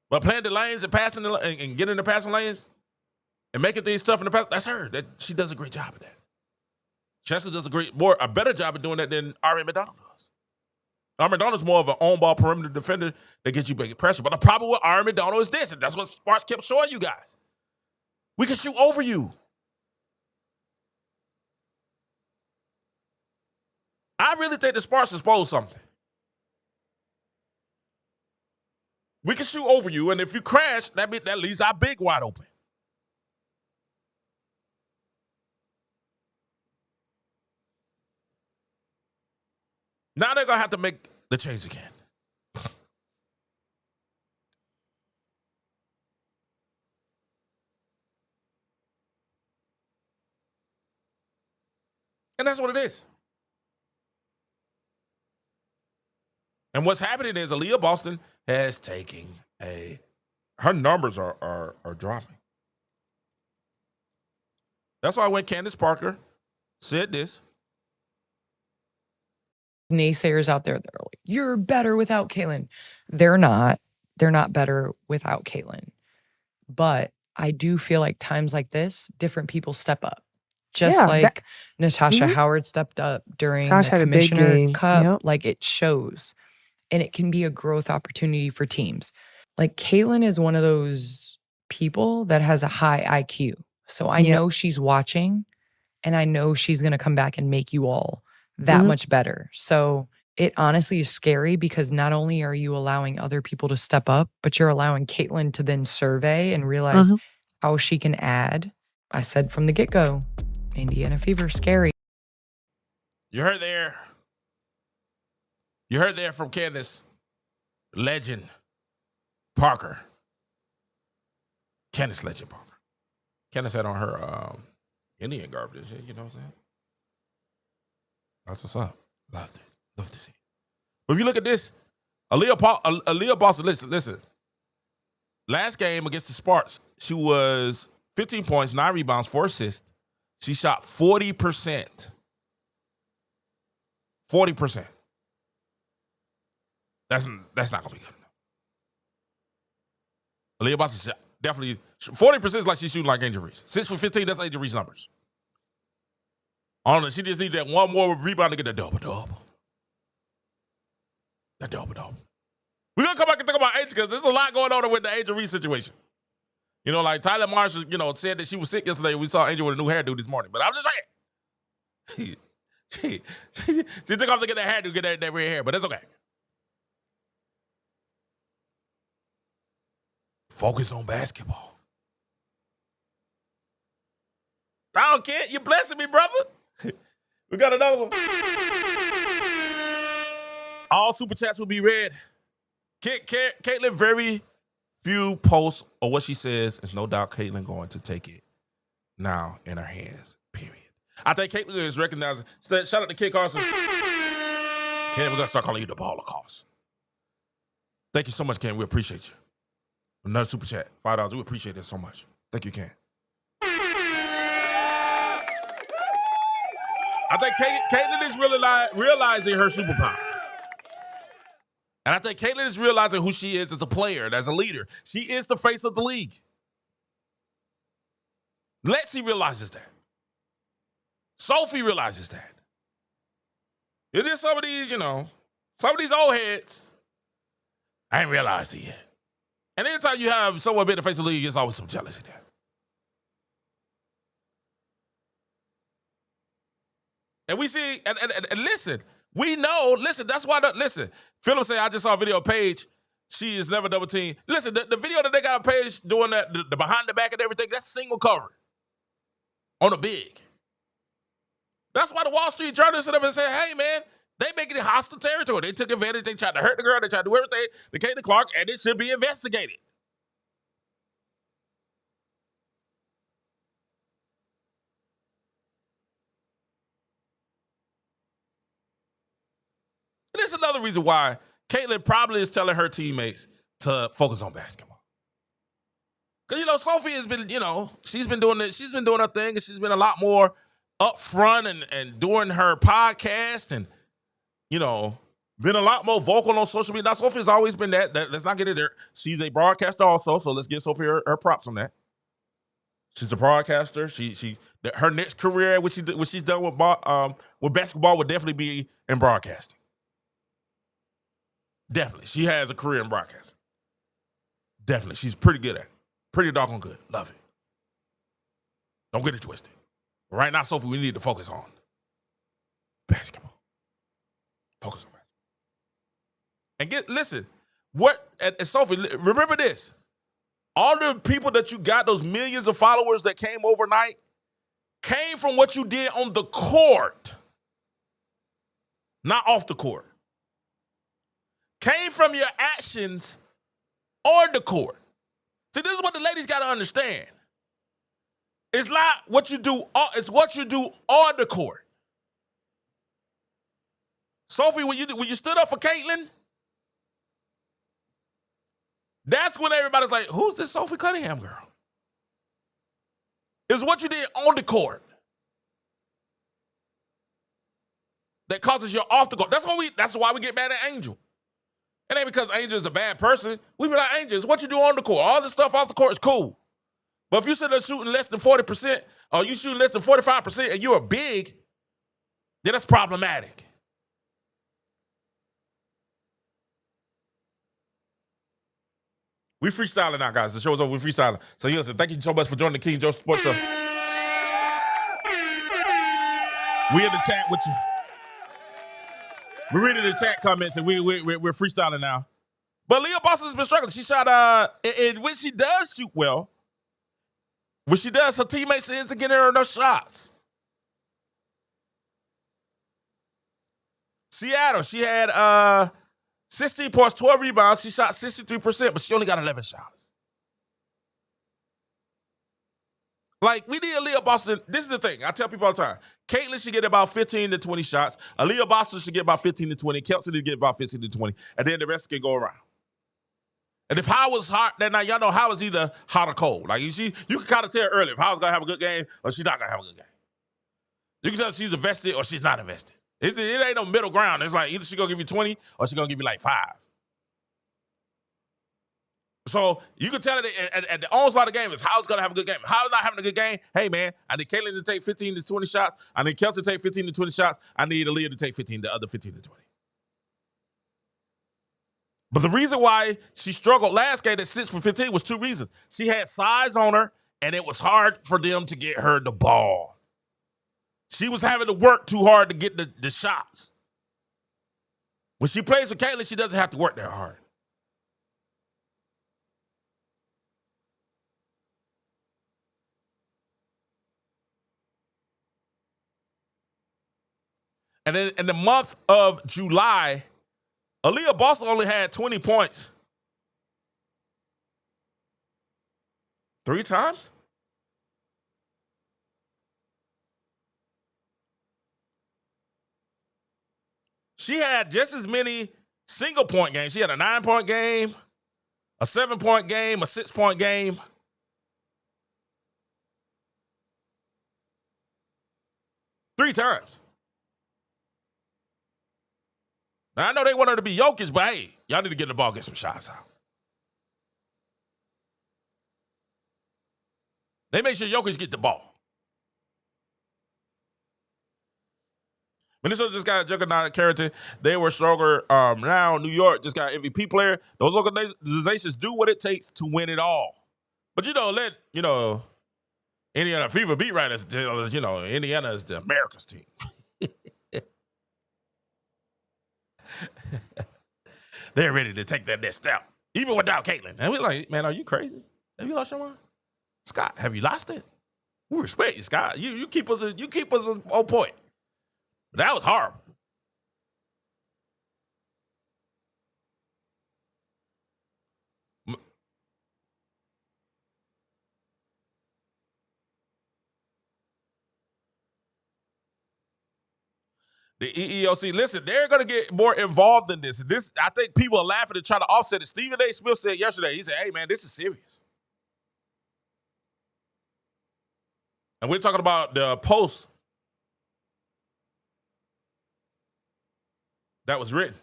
But playing the lanes and passing and getting the passing lanes, and making things tough in the past, that's her. She does a great job of that. Chester does a better job of doing that than Ari McDonald does. Ari McDonald's more of an on-ball perimeter defender that gets you big pressure. But the problem with Ari McDonald is this, and that's what Sparks kept showing you guys. We can shoot over you. I really think the Sparks exposed something. We can shoot over you, and if you crash, that leaves our big wide open. Now they're going to have to make the change again. And that's what it is. And what's happening is Aaliyah Boston has taken her numbers are dropping. That's why when Candace Parker said this, naysayers out there that are like, you're better without Caitlin. They're not better without Caitlin. But I do feel like times like this, different people step up. Just like Natasha Howard stepped up during the Commissioner Cup. Yep. Like it shows. And it can be a growth opportunity for teams. Like Caitlin is one of those people that has a high IQ. So I know she's watching, and I know she's going to come back and make you all that much better. So it honestly is scary because not only are you allowing other people to step up, but you're allowing Caitlin to then survey and realize how she can add. I said from the get-go, Indiana Fever, scary. You heard there. You heard there from Candace, Legend Parker. Candace Legend Parker. Candace had on her Indian garb, you know what I'm saying? That's what's up. Loved it. Loved to see. But if you look at this, Aaliyah Boston, listen. Last game against the Sparks, she was 15 points, 9 rebounds, 4 assists. She shot 40%. 40%. That's not gonna be good enough. Aaliyah Boston definitely 40% is like she's shooting like Angel Reese. 6 for 15, that's Angel Reese numbers. She just needs that one more rebound to get that double. That double. We're gonna come back and talk about Angel because there's a lot going on with the Angel Reese situation. You know, like Tyler Marshall, said that she was sick yesterday. We saw Angel with a new hairdo this morning. But I'm just saying. She took off to get that hairdo, get that red hair, but it's okay. Focus on basketball. I don't care. You're blessing me, brother. We got another one. All super chats will be read. Caitlin, very few posts or what she says is no doubt Caitlin going to take it now in her hands, period. I think Caitlin is recognizing. Shout out to Kid Carson. Ken, we're going to start calling you the baller cost. Thank you so much, Ken. We appreciate you. Another super chat, $5. We appreciate that so much. Thank you, Ken. I think Caitlin is really realizing her superpower. And I think Caitlin is realizing who she is as a player and as a leader. She is the face of the league. Lexie realizes that. Sophie realizes that. It's just some of these, some of these old heads, I ain't realized it yet. And anytime you have someone being the face of the league, there's always some jealousy there. And we see, and listen, we know, that's why, Philip said, I just saw a video of Paige. She is never double teamed. Listen, the video that they got on Paige doing that, the behind the back and everything, that's single cover on a big. That's why the Wall Street Journal stood up and said, hey, man, they making it hostile territory. They took advantage. They tried to hurt the girl. They tried to do everything. They came to Clark, and it should be investigated. And this is another reason why Caitlin probably is telling her teammates to focus on basketball. Because, Sophie has been, she's been doing it. She's been doing her thing, and she's been a lot more upfront and doing her podcast and, been a lot more vocal on social media. Now, Sophie has always been that. Let's not get it there. She's a broadcaster also, so let's give Sophie her props on that. She's a broadcaster. Her next career, what she's done with basketball, would definitely be in broadcasting. Definitely. She has a career in broadcasting. Definitely. She's pretty good at it. Pretty doggone good. Love it. Don't get it twisted. Right now, Sophie, we need to focus on basketball. Focus on basketball. And Sophie, remember this. All the people that you got, those millions of followers that came overnight, came from what you did on the court, not off the court. Came from your actions on the court. See, this is what the ladies got to understand. It's not what you do, it's what you do on the court. Sophie, when you stood up for Caitlin, that's when everybody's like, who's this Sophie Cunningham girl? It's what you did on the court that causes you off the court. That's why we get mad at Angel. It ain't because Angel is a bad person. We be like, Angel, it's what you do on the court. All this stuff off the court is cool. But if you sit there shooting less than 40%, or you shooting less than 45%, and you're big, then that's problematic. We freestyling now, guys. The show's over. We freestyling. So listen, thank you so much for joining the King Joe Sports Show. We in the chat with you. We're reading the chat comments, and we're freestyling now. But Leah Boston has been struggling. She shot, and when she does shoot well, when she does, her teammates ends up getting her enough shots. Seattle, she had 16 points, 12 rebounds. She shot 63%, but she only got 11 shots. Like, we need Aaliyah Boston. This is the thing. I tell people all the time. Caitlin should get about 15 to 20 shots. Aaliyah Boston should get about 15 to 20. Kelsey should get about 15 to 20. And then the rest can go around. And if Howard's hot that night, y'all know Howard's either hot or cold. Like, you can kind of tell early if Howard's going to have a good game or she's not going to have a good game. You can tell she's invested or she's not invested. It ain't no middle ground. It's like either she's going to give you 20 or she's going to give you like 5. So you can tell it at the onslaught of the game is Howard's going to have a good game. If Howard's not having a good game, hey, man, I need Caitlin to take 15 to 20 shots. I need Kelsey to take 15 to 20 shots. I need Aaliyah to take the other 15 to 20. But the reason why she struggled last game at 6 for 15 was 2 reasons. She had size on her, and it was hard for them to get her the ball. She was having to work too hard to get the shots. When she plays with Caitlin, she doesn't have to work that hard. And then in the month of July, Aaliyah Boston only had 20 points. 3 times? she had just as many single-point games. She had a 9-point game, a 7-point game, a 6-point game. Three times. Now, I know they want her to be Jokic, but hey, y'all need to get in the ball, get some shots out. They make sure Jokic get the ball. Minnesota just got a juggernaut character. They were stronger. Now New York just got an MVP player. Those organizations do what it takes to win it all. But let Indiana Fever beat writers. Indiana is the America's team. They're ready to take that next step, even without Caitlin. And we're like, man, are you crazy? Have you lost your mind, Scott? Have you lost it? We respect you, Scott. You keep us on point. That was horrible. The EEOC, listen, they're going to get more involved in this. I think people are laughing and trying to offset it. Stephen A. Smith said yesterday, he said, hey, man, this is serious. And we're talking about the post that was written.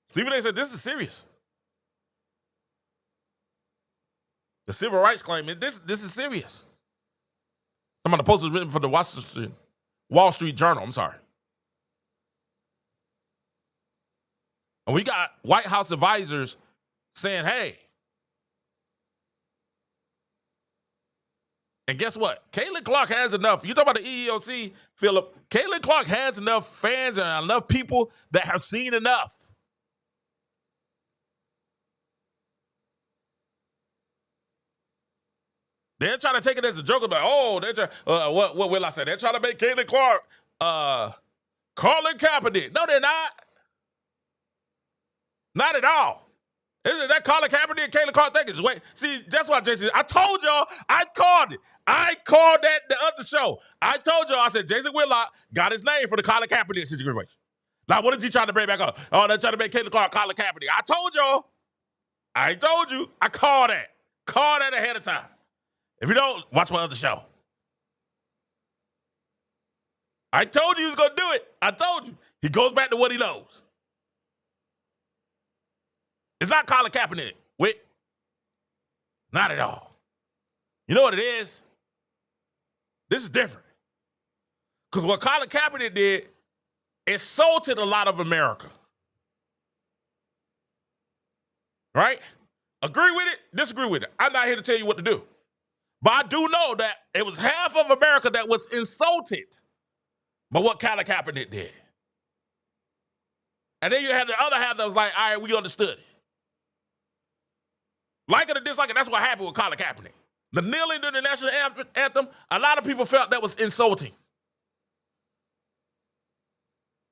Stephen A. said, this is serious. The civil rights claim, this is serious. I'm on the post was written for the Wall Street Journal. I'm sorry. And we got White House advisors saying, hey. And guess what? Caitlin Clark has enough. You talk about the EEOC, Philip. Caitlin Clark has enough fans and enough people that have seen enough. They're trying to take it as a joke about, what will I say? They're trying to make Caitlin Clark Colin Kaepernick. No, they're not. Not at all. Isn't that Colin Kaepernick and Caitlin Clark thing? Wait, see, that's why, Jason, I told y'all, I called it. I called that the other show. I told y'all, I said, Jason Whitlock got his name for the Colin Kaepernick situation. Now, what is he trying to bring back up? Oh, they're trying to make Caitlin Clark Colin Kaepernick. I told y'all. I told you. I called that. Called that ahead of time. If you don't, watch my other show. I told you he was going to do it. I told you. He goes back to what he knows. It's not Colin Kaepernick. Wait. Not at all. You know what it is? This is different. Because what Colin Kaepernick did insulted a lot of America. Right? Agree with it, disagree with it. I'm not here to tell you what to do. But I do know that it was half of America that was insulted by what Colin Kaepernick did. And then you had the other half that was like, all right, we understood it. Like it or dislike it, that's what happened with Colin Kaepernick. The kneeling during the national anthem, a lot of people felt that was insulting.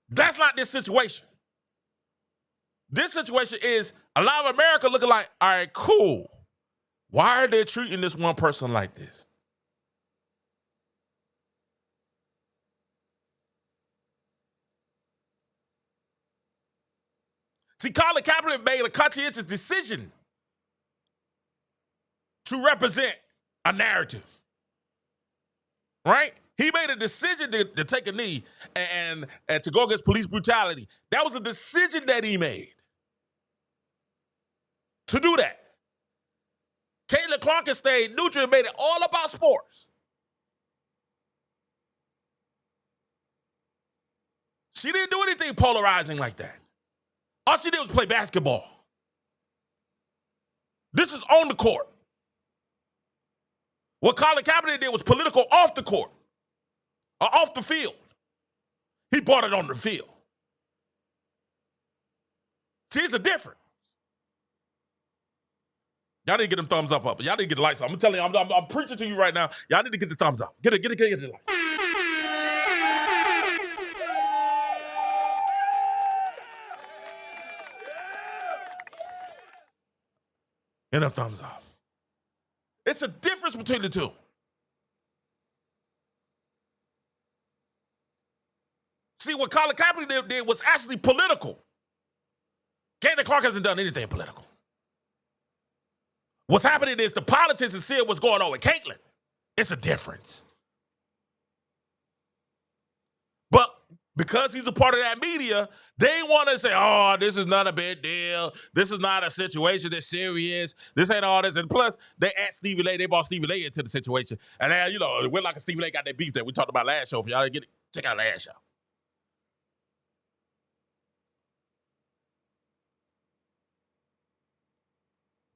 That's not this situation. This situation is a lot of America looking like, all right, cool. Why are they treating this one person like this? See, Colin Kaepernick made a conscientious decision to represent a narrative, right? He made a decision to take a knee and to go against police brutality. That was a decision that he made to do that. Caitlin Clark stayed neutral and made it all about sports. She didn't do anything polarizing like that. All she did was play basketball. This is on the court. What Colin Kaepernick did was political off the court or off the field. He brought it on the field. See, it's a difference. Y'all need to get them thumbs up. Y'all need to get the lights up. I'm telling you, I'm preaching to you right now. Y'all need to get the thumbs up. Get the lights. And a thumbs up. It's a difference between the two. See, what Colin Kaepernick did was actually political. Caitlin Clark hasn't done anything political. What's happening is the politics is seeing what's going on with Caitlin. It's a difference. But because he's a part of that media, they want to say, oh, this is not a big deal. This is not a situation that's serious. This ain't all this. And plus, they brought Stevie Lay into the situation. And then, you know, we're like a Stevie Lay got that beef that we talked about last show. If y'all didn't get it, check out last show.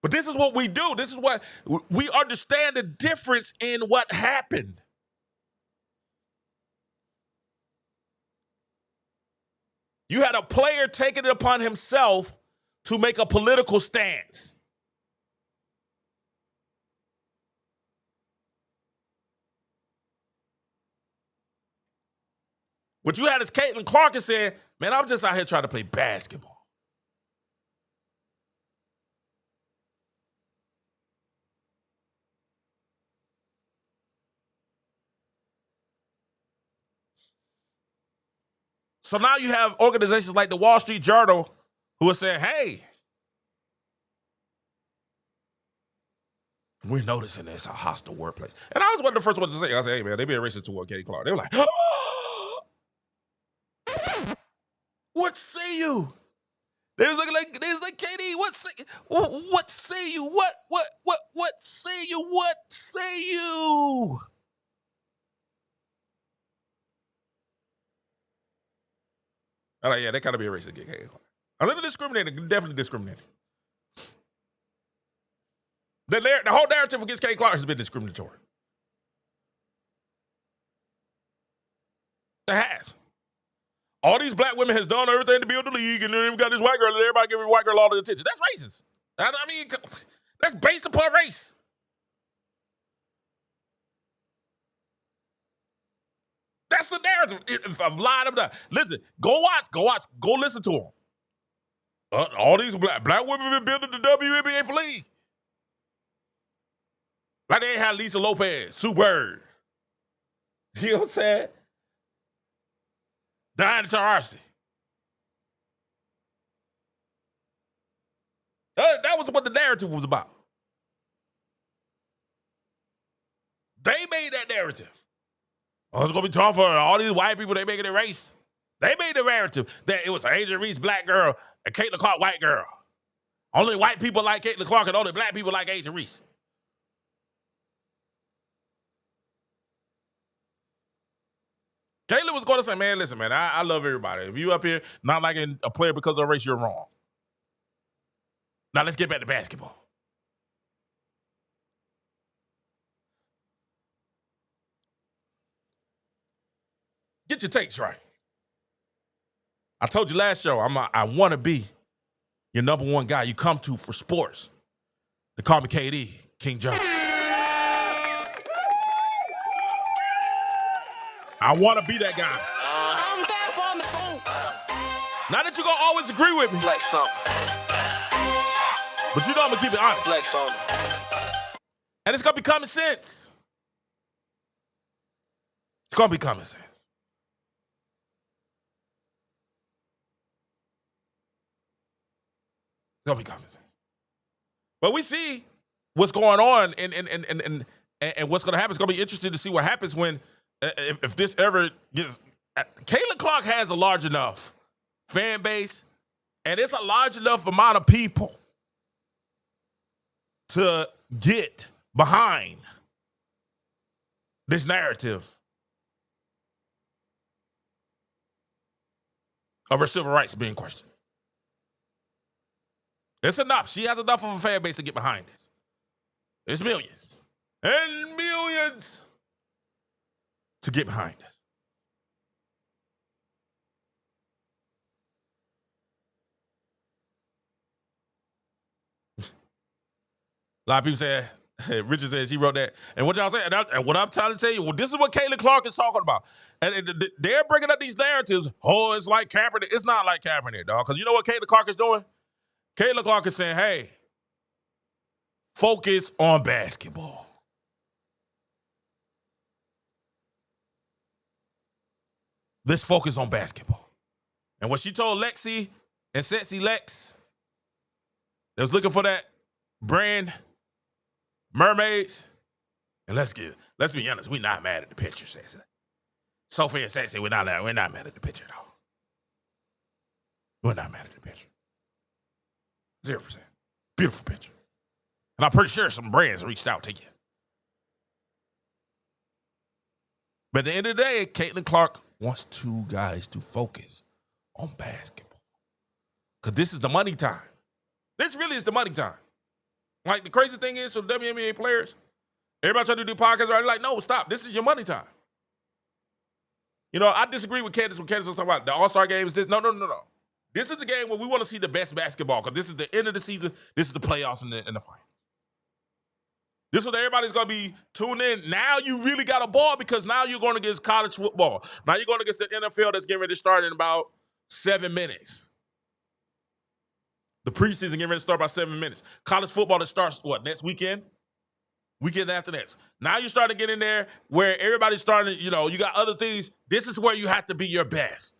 But this is what we do. This is what we understand the difference in what happened. You had a player taking it upon himself to make a political stance. What you had is Caitlin Clark saying, man, I'm just out here trying to play basketball. So now you have organizations like the Wall Street Journal who are saying, hey, we're noticing this a hostile workplace. And I was one of the first ones to say, I said, hey, man, they being racist toward Katie Clark. They were like, oh! What say you? They was looking like, Katie, what say you? What say you? I'm like, yeah, they kind of be a racist. A little discriminating, definitely discriminating. The whole narrative against Katie Clark has been discriminatory. It has. All these black women has done everything to build the league, and then we got this white girl, and everybody giving white girl all the attention. That's racist. I mean, that's based upon race. That's the narrative. If I'm lying, I'm not. Listen, go watch, go listen to them. All these black women been building the WNBA for league. Like they ain't had Lisa Lopez, Sue Bird. You know what I'm saying? Diana Taurasi. That was what the narrative was about. They made that narrative. Oh, it's going to be tough for all these white people. They making it race. They made the narrative that it was an Asia Reese black girl and Caitlin Clark white girl. Only white people like Caitlin Clark and only black people like Asia Reese. Caitlin was going to say, man, listen, man, I love everybody. If you up here not liking a player because of race, you're wrong. Now let's get back to basketball. Get your takes right. I told you last show, I want to be your number one guy you come to for sports. They call me KD, King Joe. I want to be that guy. I'm back on the phone. Not that you're going to always agree with me. Flex something. But you know I'm going to keep it honest. Flex on it. And it's going to be common sense. It's going to be common sense. It's going to be common sense. But we see what's going on and what's going to happen. It's going to be interesting to see what happens when if this ever gets. Caitlin Clark has a large enough fan base, and it's a large enough amount of people to get behind this narrative of her civil rights being questioned. It's enough. She has enough of a fan base to get behind this. It's millions and millions to get behind this. A lot of people say, Richard says he wrote that. And what y'all say, and what I'm trying to tell you, well, this is what Caitlin Clark is talking about. And they're bringing up these narratives. Oh, it's like Kaepernick. It's not like Kaepernick, dog. Because you know what Caitlin Clark is doing? Caitlin Clark is saying, hey, focus on basketball. let's focus on basketball. And what she told Lexie and Sexy Lex, they was looking for that brand, mermaids. And let's be honest, we're not mad at the picture, Sexy. Sophie and Sexy, we're not mad at the picture at all. We're not mad at the picture. 0%. Beautiful picture. And I'm pretty sure some brands reached out to you. But at the end of the day, Caitlin Clark wants two guys to focus on basketball. Because this is the money time. This really is the money time. Like, the crazy thing is, for the WNBA players, everybody trying to do podcasts, right? Like, no, stop. This is your money time. You know, I disagree with Candace when Candace was talking about the All-Star game. No. This is the game where we want to see the best basketball, because this is the end of the season. This is the playoffs and the final. This is what everybody's going to be tuned in. Now you really got a ball, because now you're going against college football. Now you're going against the NFL that's getting ready to start in about 7 minutes. The preseason getting ready to start by 7 minutes. College football that starts, next weekend? Weekend after next. Now you're starting to get in there where everybody's starting to, you got other things. This is where you have to be your best.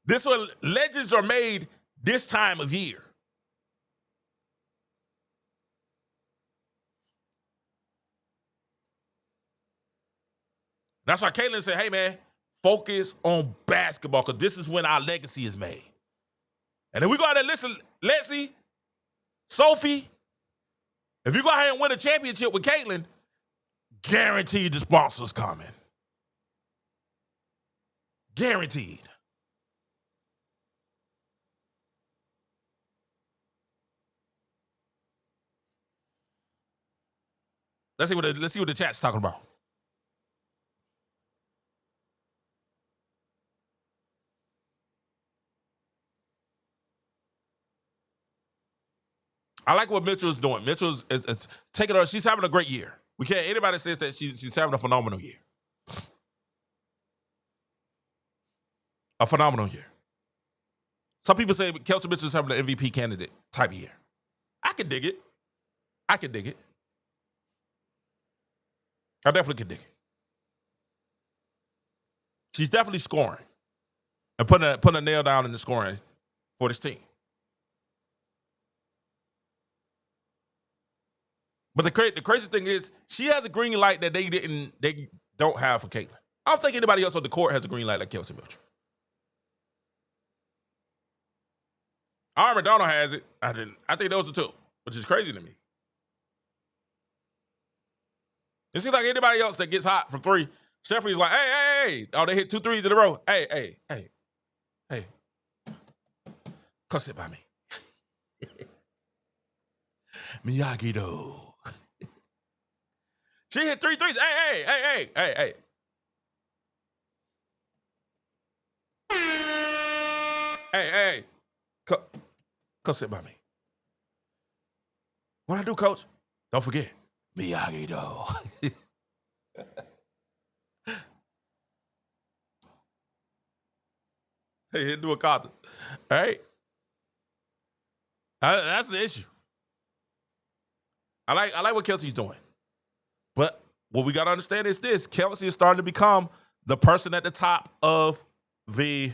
This is where legends are made this time of year. That's why Caitlin said, hey, man, focus on basketball, because this is when our legacy is made. And if we go out there and listen, Lexie, Sophie, if you go out here and win a championship with Caitlin, guaranteed the sponsor's coming. Guaranteed. Let's see what the chat's talking about. I like what Mitchell's doing. Mitchell's is taking her. She's having a great year. We can't. Anybody says that she's having a phenomenal year. A phenomenal year. Some people say Kelsey Mitchell's having an MVP candidate type of year. I can dig it. I definitely can dig it. She's definitely scoring and putting a nail down in the scoring for this team. But the crazy thing is, she has a green light that they don't have for Caitlin. I don't think anybody else on the court has a green light like Kelsey Mitchell. Aaron McDonald has it. I think those are two, which is crazy to me. It seems like anybody else that gets hot from three, Stephanie's like, hey. Oh, they hit 2 threes in a row. Hey. Come sit by me. Miyagi-Do. She hit 3 threes. Hey. Hey. Come sit by me. What I do, coach? Don't forget, Miyagi-Do. Hey, do a contest. All right. That's the issue. I like what Kelsey's doing. But what we got to understand is this. Kelsey is starting to become the person at the top of the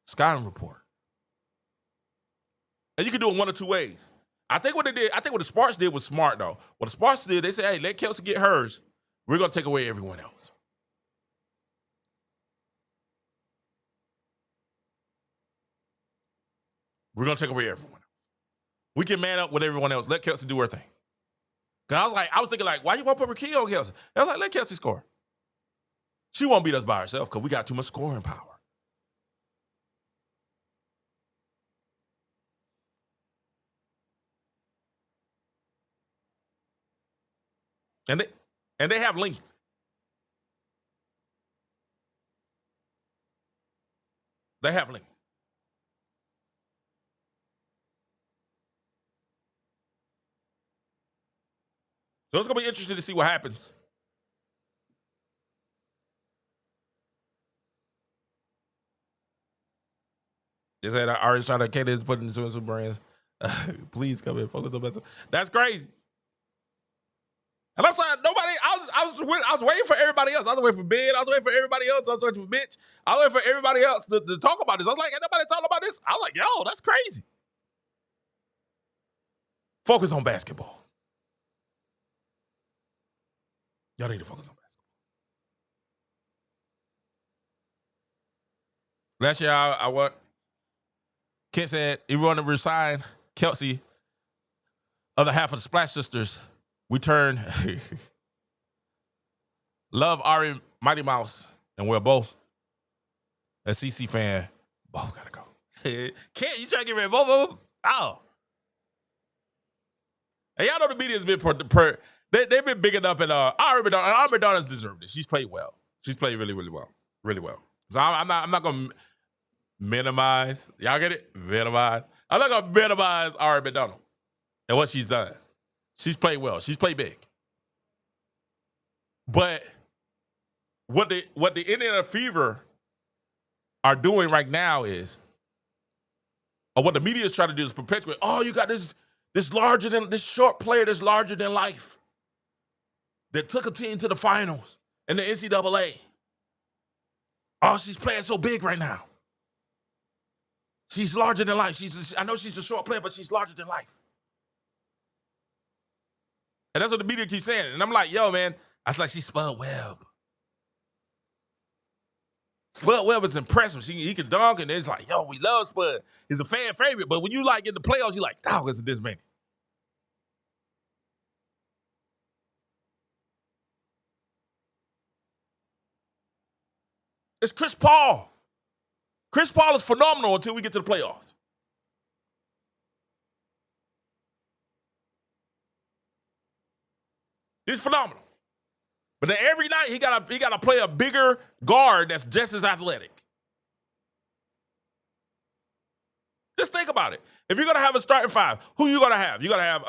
scouting report. And you can do it one of two ways. I think what the Sparks did was smart, though. What the Sparks did, they said, hey, let Kelsey get hers. We're going to take away everyone else. We're going to take away everyone else. We can man up with everyone else. Let Kelsey do her thing. Because I was thinking, why you want to put Rickea on Kelsey? I was like, let Kelsey score. She won't beat us by herself because we got too much scoring power. And they have length. They have length. So it's going to be interesting to see what happens. They said I already tried to Candace put in some brands. Please come in, focus on better. That's crazy. And I'm saying nobody. I was waiting for everybody else. I was waiting for Ben. I was waiting for everybody else. I was waiting for Mitch. I was waiting for everybody else to talk about this. I was like, ain't nobody talking about this. I was like, yo, that's crazy. Focus on basketball. Y'all need to focus on basketball. Last year, I won. Kent said he wanted to resign Kelsey. Other half of the Splash Sisters. We turn love Ari Mighty Mouse, and we're both a CC fan. Both gotta go. Kent, you trying to get rid of both of them? Oh. And y'all know the media's been they've been big enough at Ari Madonna's deserved it. She's played well. She's played really, really well. Really well. So I'm not gonna minimize. Y'all get it? Minimize. I'm not gonna minimize Ari Madonna and what she's done. She's played well. She's played big. But what the Indiana Fever are doing right now is, or what the media is trying to do is perpetuate, oh, you got this short player that's larger than life that took a team to the finals in the NCAA. Oh, she's playing so big right now. She's larger than life. I know she's a short player, but she's larger than life. And that's what the media keeps saying. And I'm like, yo, man, I was like, she's Spud Webb. Spud Webb is impressive. He can dunk, and it's like, yo, we love Spud. He's a fan favorite. But when you like in the playoffs, you're like, dog, is this man? It's Chris Paul. Chris Paul is phenomenal until we get to the playoffs. He's phenomenal. But then every night he gotta play a bigger guard that's just as athletic. Just think about it. If you're gonna have a starting five, who you gonna have? You gotta have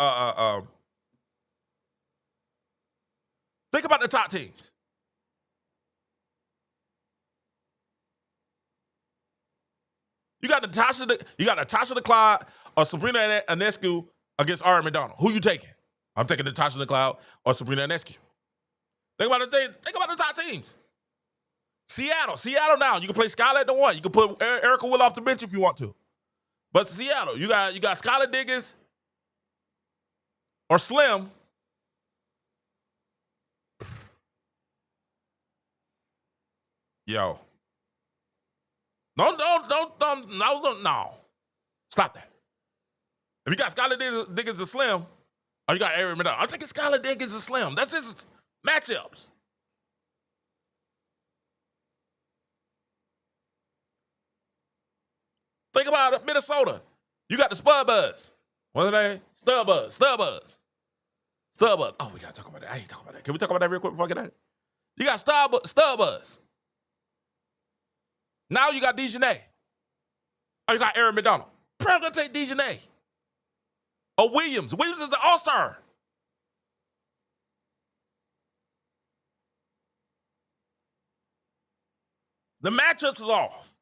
think about the top teams. You got Natasha DeCloud or Sabrina Ionescu against Ari Madonna. Who you taking? I'm taking Natasha DeCloud or Sabrina Ionescu. Think about the top teams. Seattle now. You can play Skylar at the one. You can put Erica Will off the bench if you want to. But Seattle, you got Skylar Diggins or Slim. Yo. No. Stop that. If you got Skylar Diggins or Slim, or you got Aaron Madonna, I'm taking Skylar Diggins or Slim. That's just matchups. Think about Minnesota. You got the Spud Buzz. What's the name? Stud Buzz. Oh, we gotta talk about that. I ain't talking about that. Can we talk about that real quick before I get at it? You got Stud Buzz. Now you got Dejanay. Oh, you got Aaron McDonald. Probably gonna take Dejanay. Or Williams. Williams is the all-star. The matchups is off.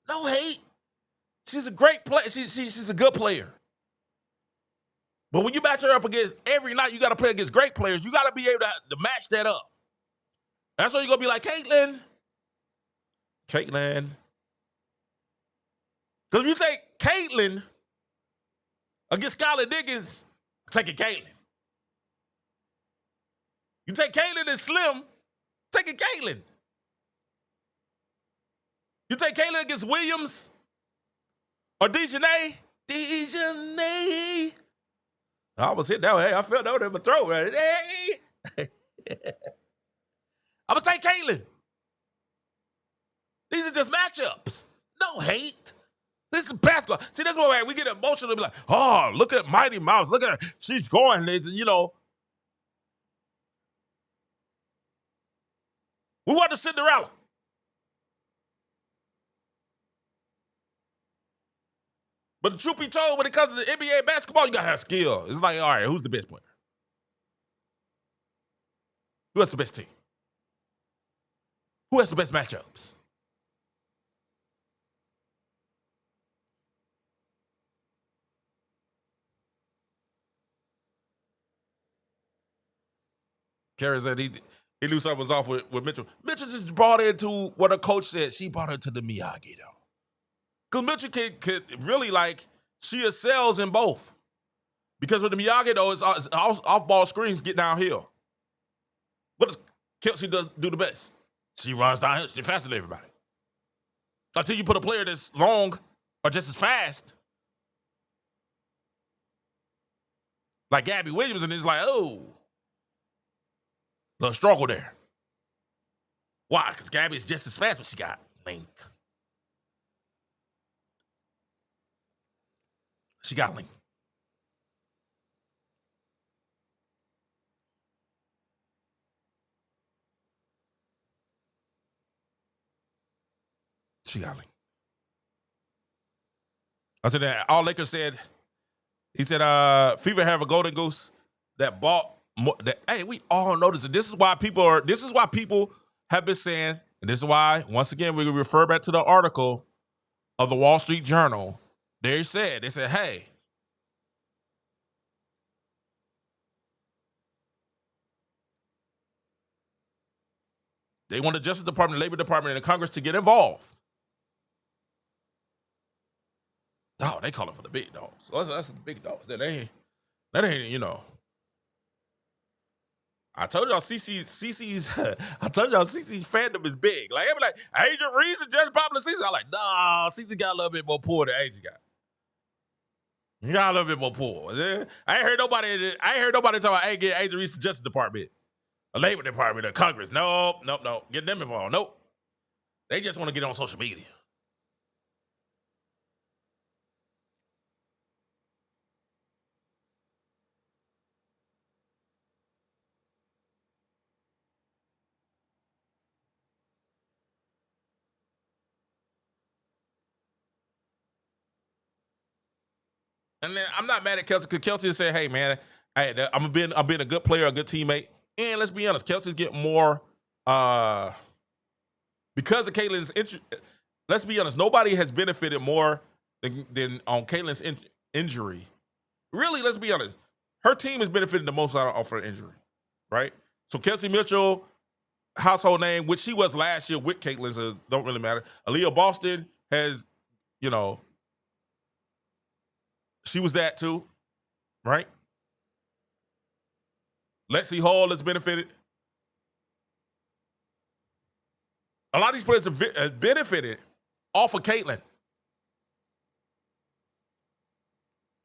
No hate. She's a great player. She's a good player. But when you match her up against every night, you got to play against great players. You got to be able to match that up. That's why you're going to be like, Caitlin. Because if you take Caitlin against Skylar Diggins, take it Caitlin. You take Caitlin and Slim, take it Caitlin. You take Caitlin against Williams or Dejanay. I almost hit that one. Hey, I felt that one in my throat. Hey. I'm going to take Caitlin. These are just matchups. No hate. This is basketball. See, that's why we get emotional and be like, oh, look at Mighty Mouse. Look at her. She's going. You know. We want the Cinderella. But the truth be told, when it comes to the NBA basketball, you got to have skill. It's like, all right, who's the best player? Who has the best team? Who has the best matchups? Karen said he knew something was off with Mitchell. Mitchell just brought into what a coach said. She brought her to the Miyagi, though. Because Mitchell could really, like, she excels in both. Because with the Miyagi, though, it's off-ball screens get downhill. What does Kelsey do the best? She runs downhill. She's faster than everybody. Until you put a player that's long or just as fast. Like Gabby Williams, and it's like, oh. Little struggle there. Why? Because Gabby's just as fast, but she got length. She got length. She got length. I said that all Lakers said, he said, Fever have a golden goose that bought more, hey, we all notice it. This is why people have been saying, and this is why, once again, we refer back to the article of the Wall Street Journal. They said, hey, they want the Justice Department, Labor Department, and the Congress to get involved. Oh, they call it for the big dogs. So that's the big dogs. That ain't, you know. I told y'all CC's fandom is big. Like, everybody like, Adrian Reese and Judge Popular CC. I'm like, nah, CC got a little bit more pull than Adrian got. You got a little bit more pull. I ain't heard nobody talking about, hey, get Adrian Reese to Justice Department, a Labor Department, a Congress. Nope. Get them involved. Nope. They just want to get on social media. And then I'm not mad at Kelsey, because Kelsey said, hey, man, I'm being a good player, a good teammate. And let's be honest, Kelsey's getting more because of Caitlin's let's be honest, nobody has benefited more than on Caitlin's injury. Really, let's be honest. Her team has benefited the most out of her injury, right? So Kelsey Mitchell, household name, which she was last year with Caitlin, so don't really matter. Aaliyah Boston has, you know, she was that too, right? Lexie Hall has benefited. A lot of these players have benefited off of Caitlin.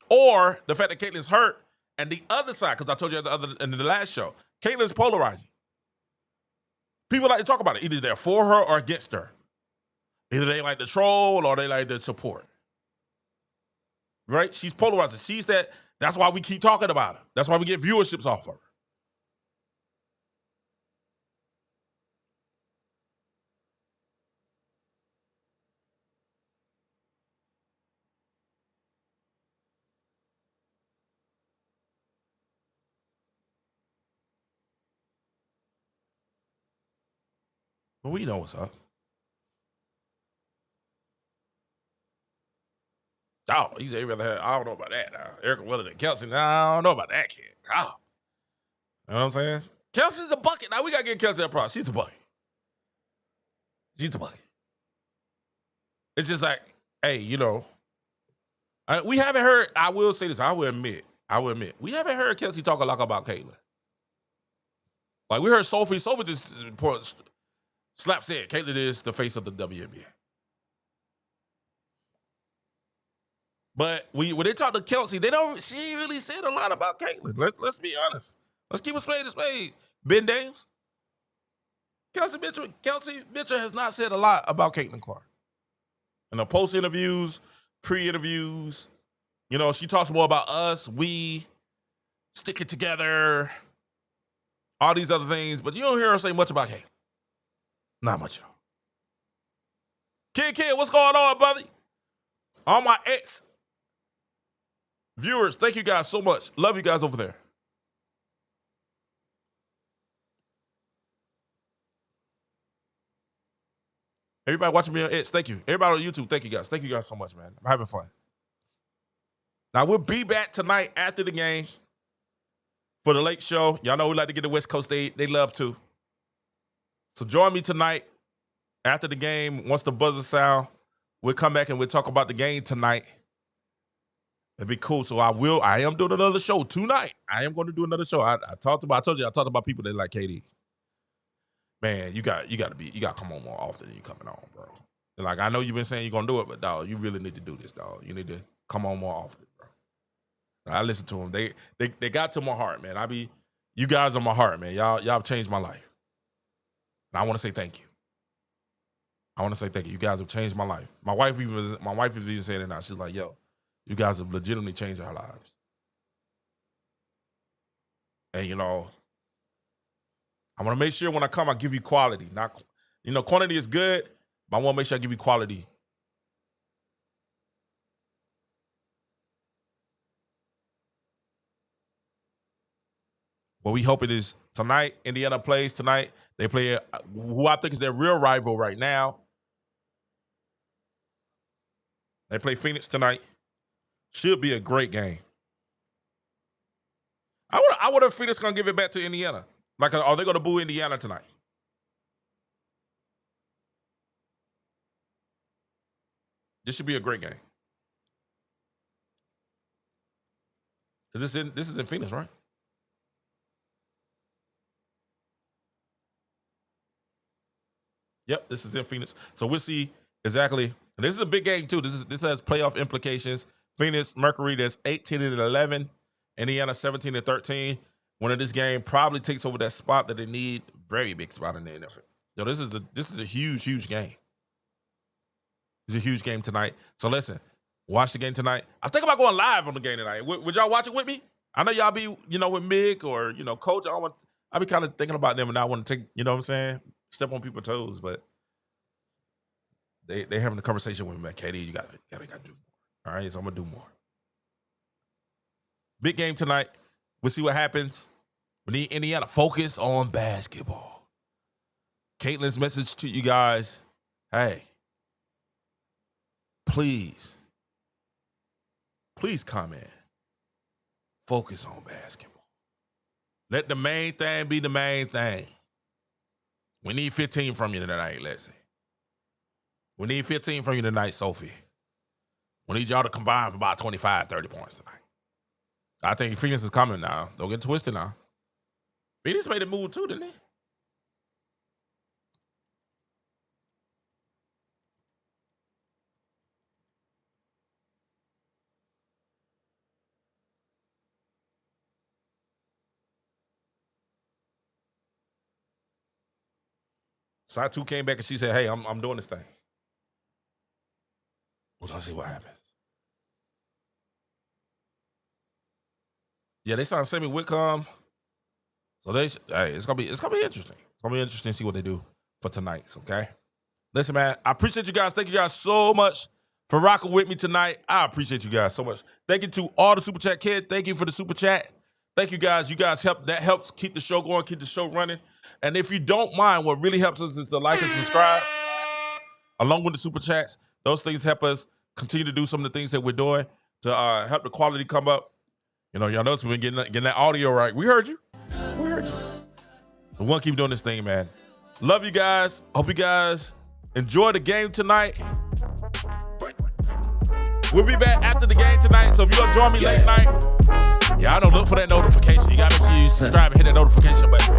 Or the fact that Caitlin's hurt, and the other side, because I told you in the last show, Caitlin's polarizing. People like to talk about it. Either they're for her or against her. Either they like to troll or they like to support. Right? She's polarizing. She's that. That's why we keep talking about her. That's why we get viewerships off of her. But we know what's up. Oh, he said he rather have, I don't know about that now. Erica Willard and Kelsey, I don't know about that kid. Oh. You know what I'm saying? Kelsey's a bucket. Now we got to get Kelsey that problem. She's a bucket. She's a bucket. It's just like, hey, you know, we haven't heard, I will say this, I will admit, we haven't heard Kelsey talk a lot about Caitlin. Like, we heard Sophie just slap said, Caitlin is the face of the WNBA. But when they talk to Kelsey, she ain't really said a lot about Caitlin. Let's be honest. Let's keep a spade a spade. Ben Dames. Kelsey Mitchell has not said a lot about Caitlin Clark. In the post interviews, pre-interviews, you know, she talks more about us, we, stick it together, all these other things, but you don't hear her say much about Caitlin. Not much, y'all. Kid, what's going on, buddy? All my viewers, thank you guys so much. Love you guys over there. Everybody watching me on X, thank you. Everybody on YouTube, thank you guys. Thank you guys so much, man. I'm having fun. Now, we'll be back tonight after the game. for the late show. Y'all know we like to get the West Coast. They love to. So join me tonight after the game. Once the buzzer sound, we'll come back and we'll talk about the game tonight. It'd be cool. So I am doing another show tonight. I am going to do another show. I told you I talked about people that like KD. Man, you got to come on more often than you coming on, bro. Like, I know you've been saying you're gonna do it, but dog, you really need to do this, dog. You need to come on more often, bro. I listen to them. They got to my heart, man. You guys are my heart, man. Y'all have changed my life. And I want to say thank you. You guys have changed my life. My wife is even saying it now. She's like, yo, you guys have legitimately changed our lives. And, you know, I want to make sure when I come, I give you quality. Not, you know, quantity is good, but I want to make sure I give you quality. What we hope it is tonight. Indiana plays tonight. They play who I think is their real rival right now. They play Phoenix tonight. Should be a great game. I wonder if Phoenix gonna give it back to Indiana. Like, are they gonna boo Indiana tonight? This should be a great game. This is in Phoenix, right? Yep, this is in Phoenix. So we'll see exactly. And this is a big game too. This has playoff implications. Phoenix Mercury, that's 18-11. Indiana 17-13. Winner of this game probably takes over that spot that they need. Very big spot in the NFL. Yo, this is a huge game. It's a huge game tonight. So listen, watch the game tonight. I think about going live on the game tonight. Would y'all watch it with me? I know y'all be, you know, with Mick or, you know, Coach. I be kind of thinking about them and I want to take, you know what I'm saying, step on people's toes, but they having a conversation with me, man. KD, you gotta do more. All right, so I'm gonna do more. Big game tonight. We'll see what happens. We need Indiana focus on basketball. Caitlin's message to you guys: hey, please come in. Focus on basketball. Let the main thing be the main thing. We need 15 from you tonight, Lexie. We need 15 from you tonight, Sophie. We need y'all to combine for about 25, 30 points tonight. I think Phoenix is coming now. Don't get twisted now. Phoenix made a move too, didn't he? Side 2 came back and she said, hey, I'm doing this thing. We're gonna see what happens. Yeah, they signed Sammy Whitcomb. So it's gonna be interesting. It's gonna be interesting to see what they do for tonight. Okay. Listen, man, I appreciate you guys. Thank you guys so much for rocking with me tonight. I appreciate you guys so much. Thank you to all the Super Chat kids. Thank you for the Super Chat. Thank you guys. You guys help. That helps keep the show going, keep the show running. And if you don't mind, what really helps us is to like and subscribe, along with the Super Chats. Those things help us continue to do some of the things that we're doing to help the quality come up. You know, y'all notice we've been getting that audio right. We heard you. So we're going to keep doing this thing, man. Love you guys. Hope you guys enjoy the game tonight. We'll be back after the game tonight. So if you want to join me late night, I don't look for that notification. You got to make sure you subscribe and hit that notification button.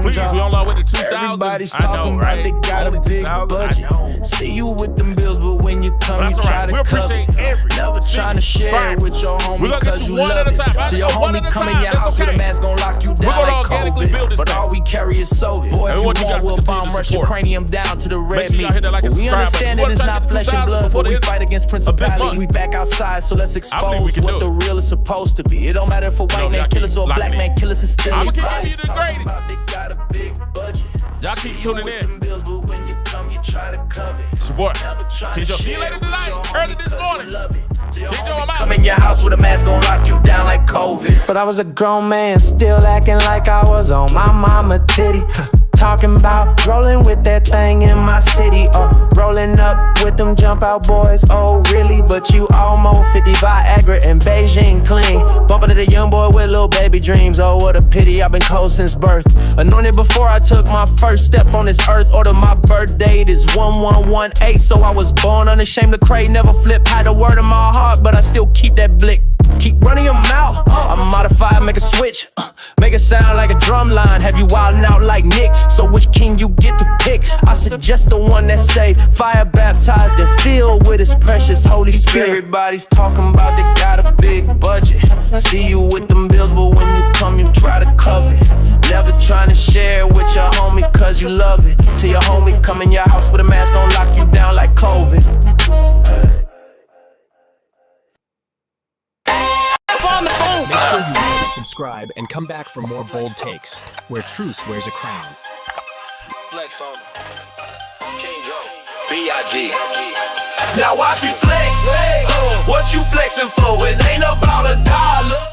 Please, we on our way to 2,000. Everybody's talking about they got a big budget. See you with them bills, but when you come, you try to cover. Never trying to share with your homie because you love it. So your homie come in your house with a mask gon' lock you down like COVID. But all we carry is Soviet. Boy, if you want, we'll bomb rush your cranium down to the red meat. But we understand that it's not flesh and blood, but we fight against principality. We back outside, so let's expose what the real is supposed to be. It don't matter if a white man kill us or a black man kill us, it's still I'm your gonna bodies. keep getting They got a big budget. Y'all keep tuning in. Bills, but when you come, you try to cover. It's your boy. See you later tonight, early this morning. Come in your house with a mask gon' lock you down like COVID. But I was a grown man, still acting like I was on my mama titty. talking about rolling with that thing in my city, rolling up with them jump out boys, oh really? But you almost 50, Viagra and Beijing clean. Bumping to the young boy with little baby dreams, oh what a pity, I've been cold since birth. Anointed before I took my first step on this earth. Order my birth date is 1118, so I was born unashamed to crave, never flip. Had a word in my heart, but I still keep that blick. Keep running your mouth, I'm modified, make a switch, make it sound like a drum line. Have you wildin' out like Nick, so which king you get to pick? I suggest the one that's saved, fire baptized and filled with his precious Holy Spirit. Everybody's talking about they got a big budget. See you with them bills, but when you come you try to cover it. Never trying to share with your homie cause you love it. Till your homie come in your house with a mask on, lock you down like COVID. Make sure you like, subscribe, and come back for more bold takes, where truth wears a crown. Flex on King Joe, B.I.G. Now watch me flex. What you flexing for? It ain't about $1.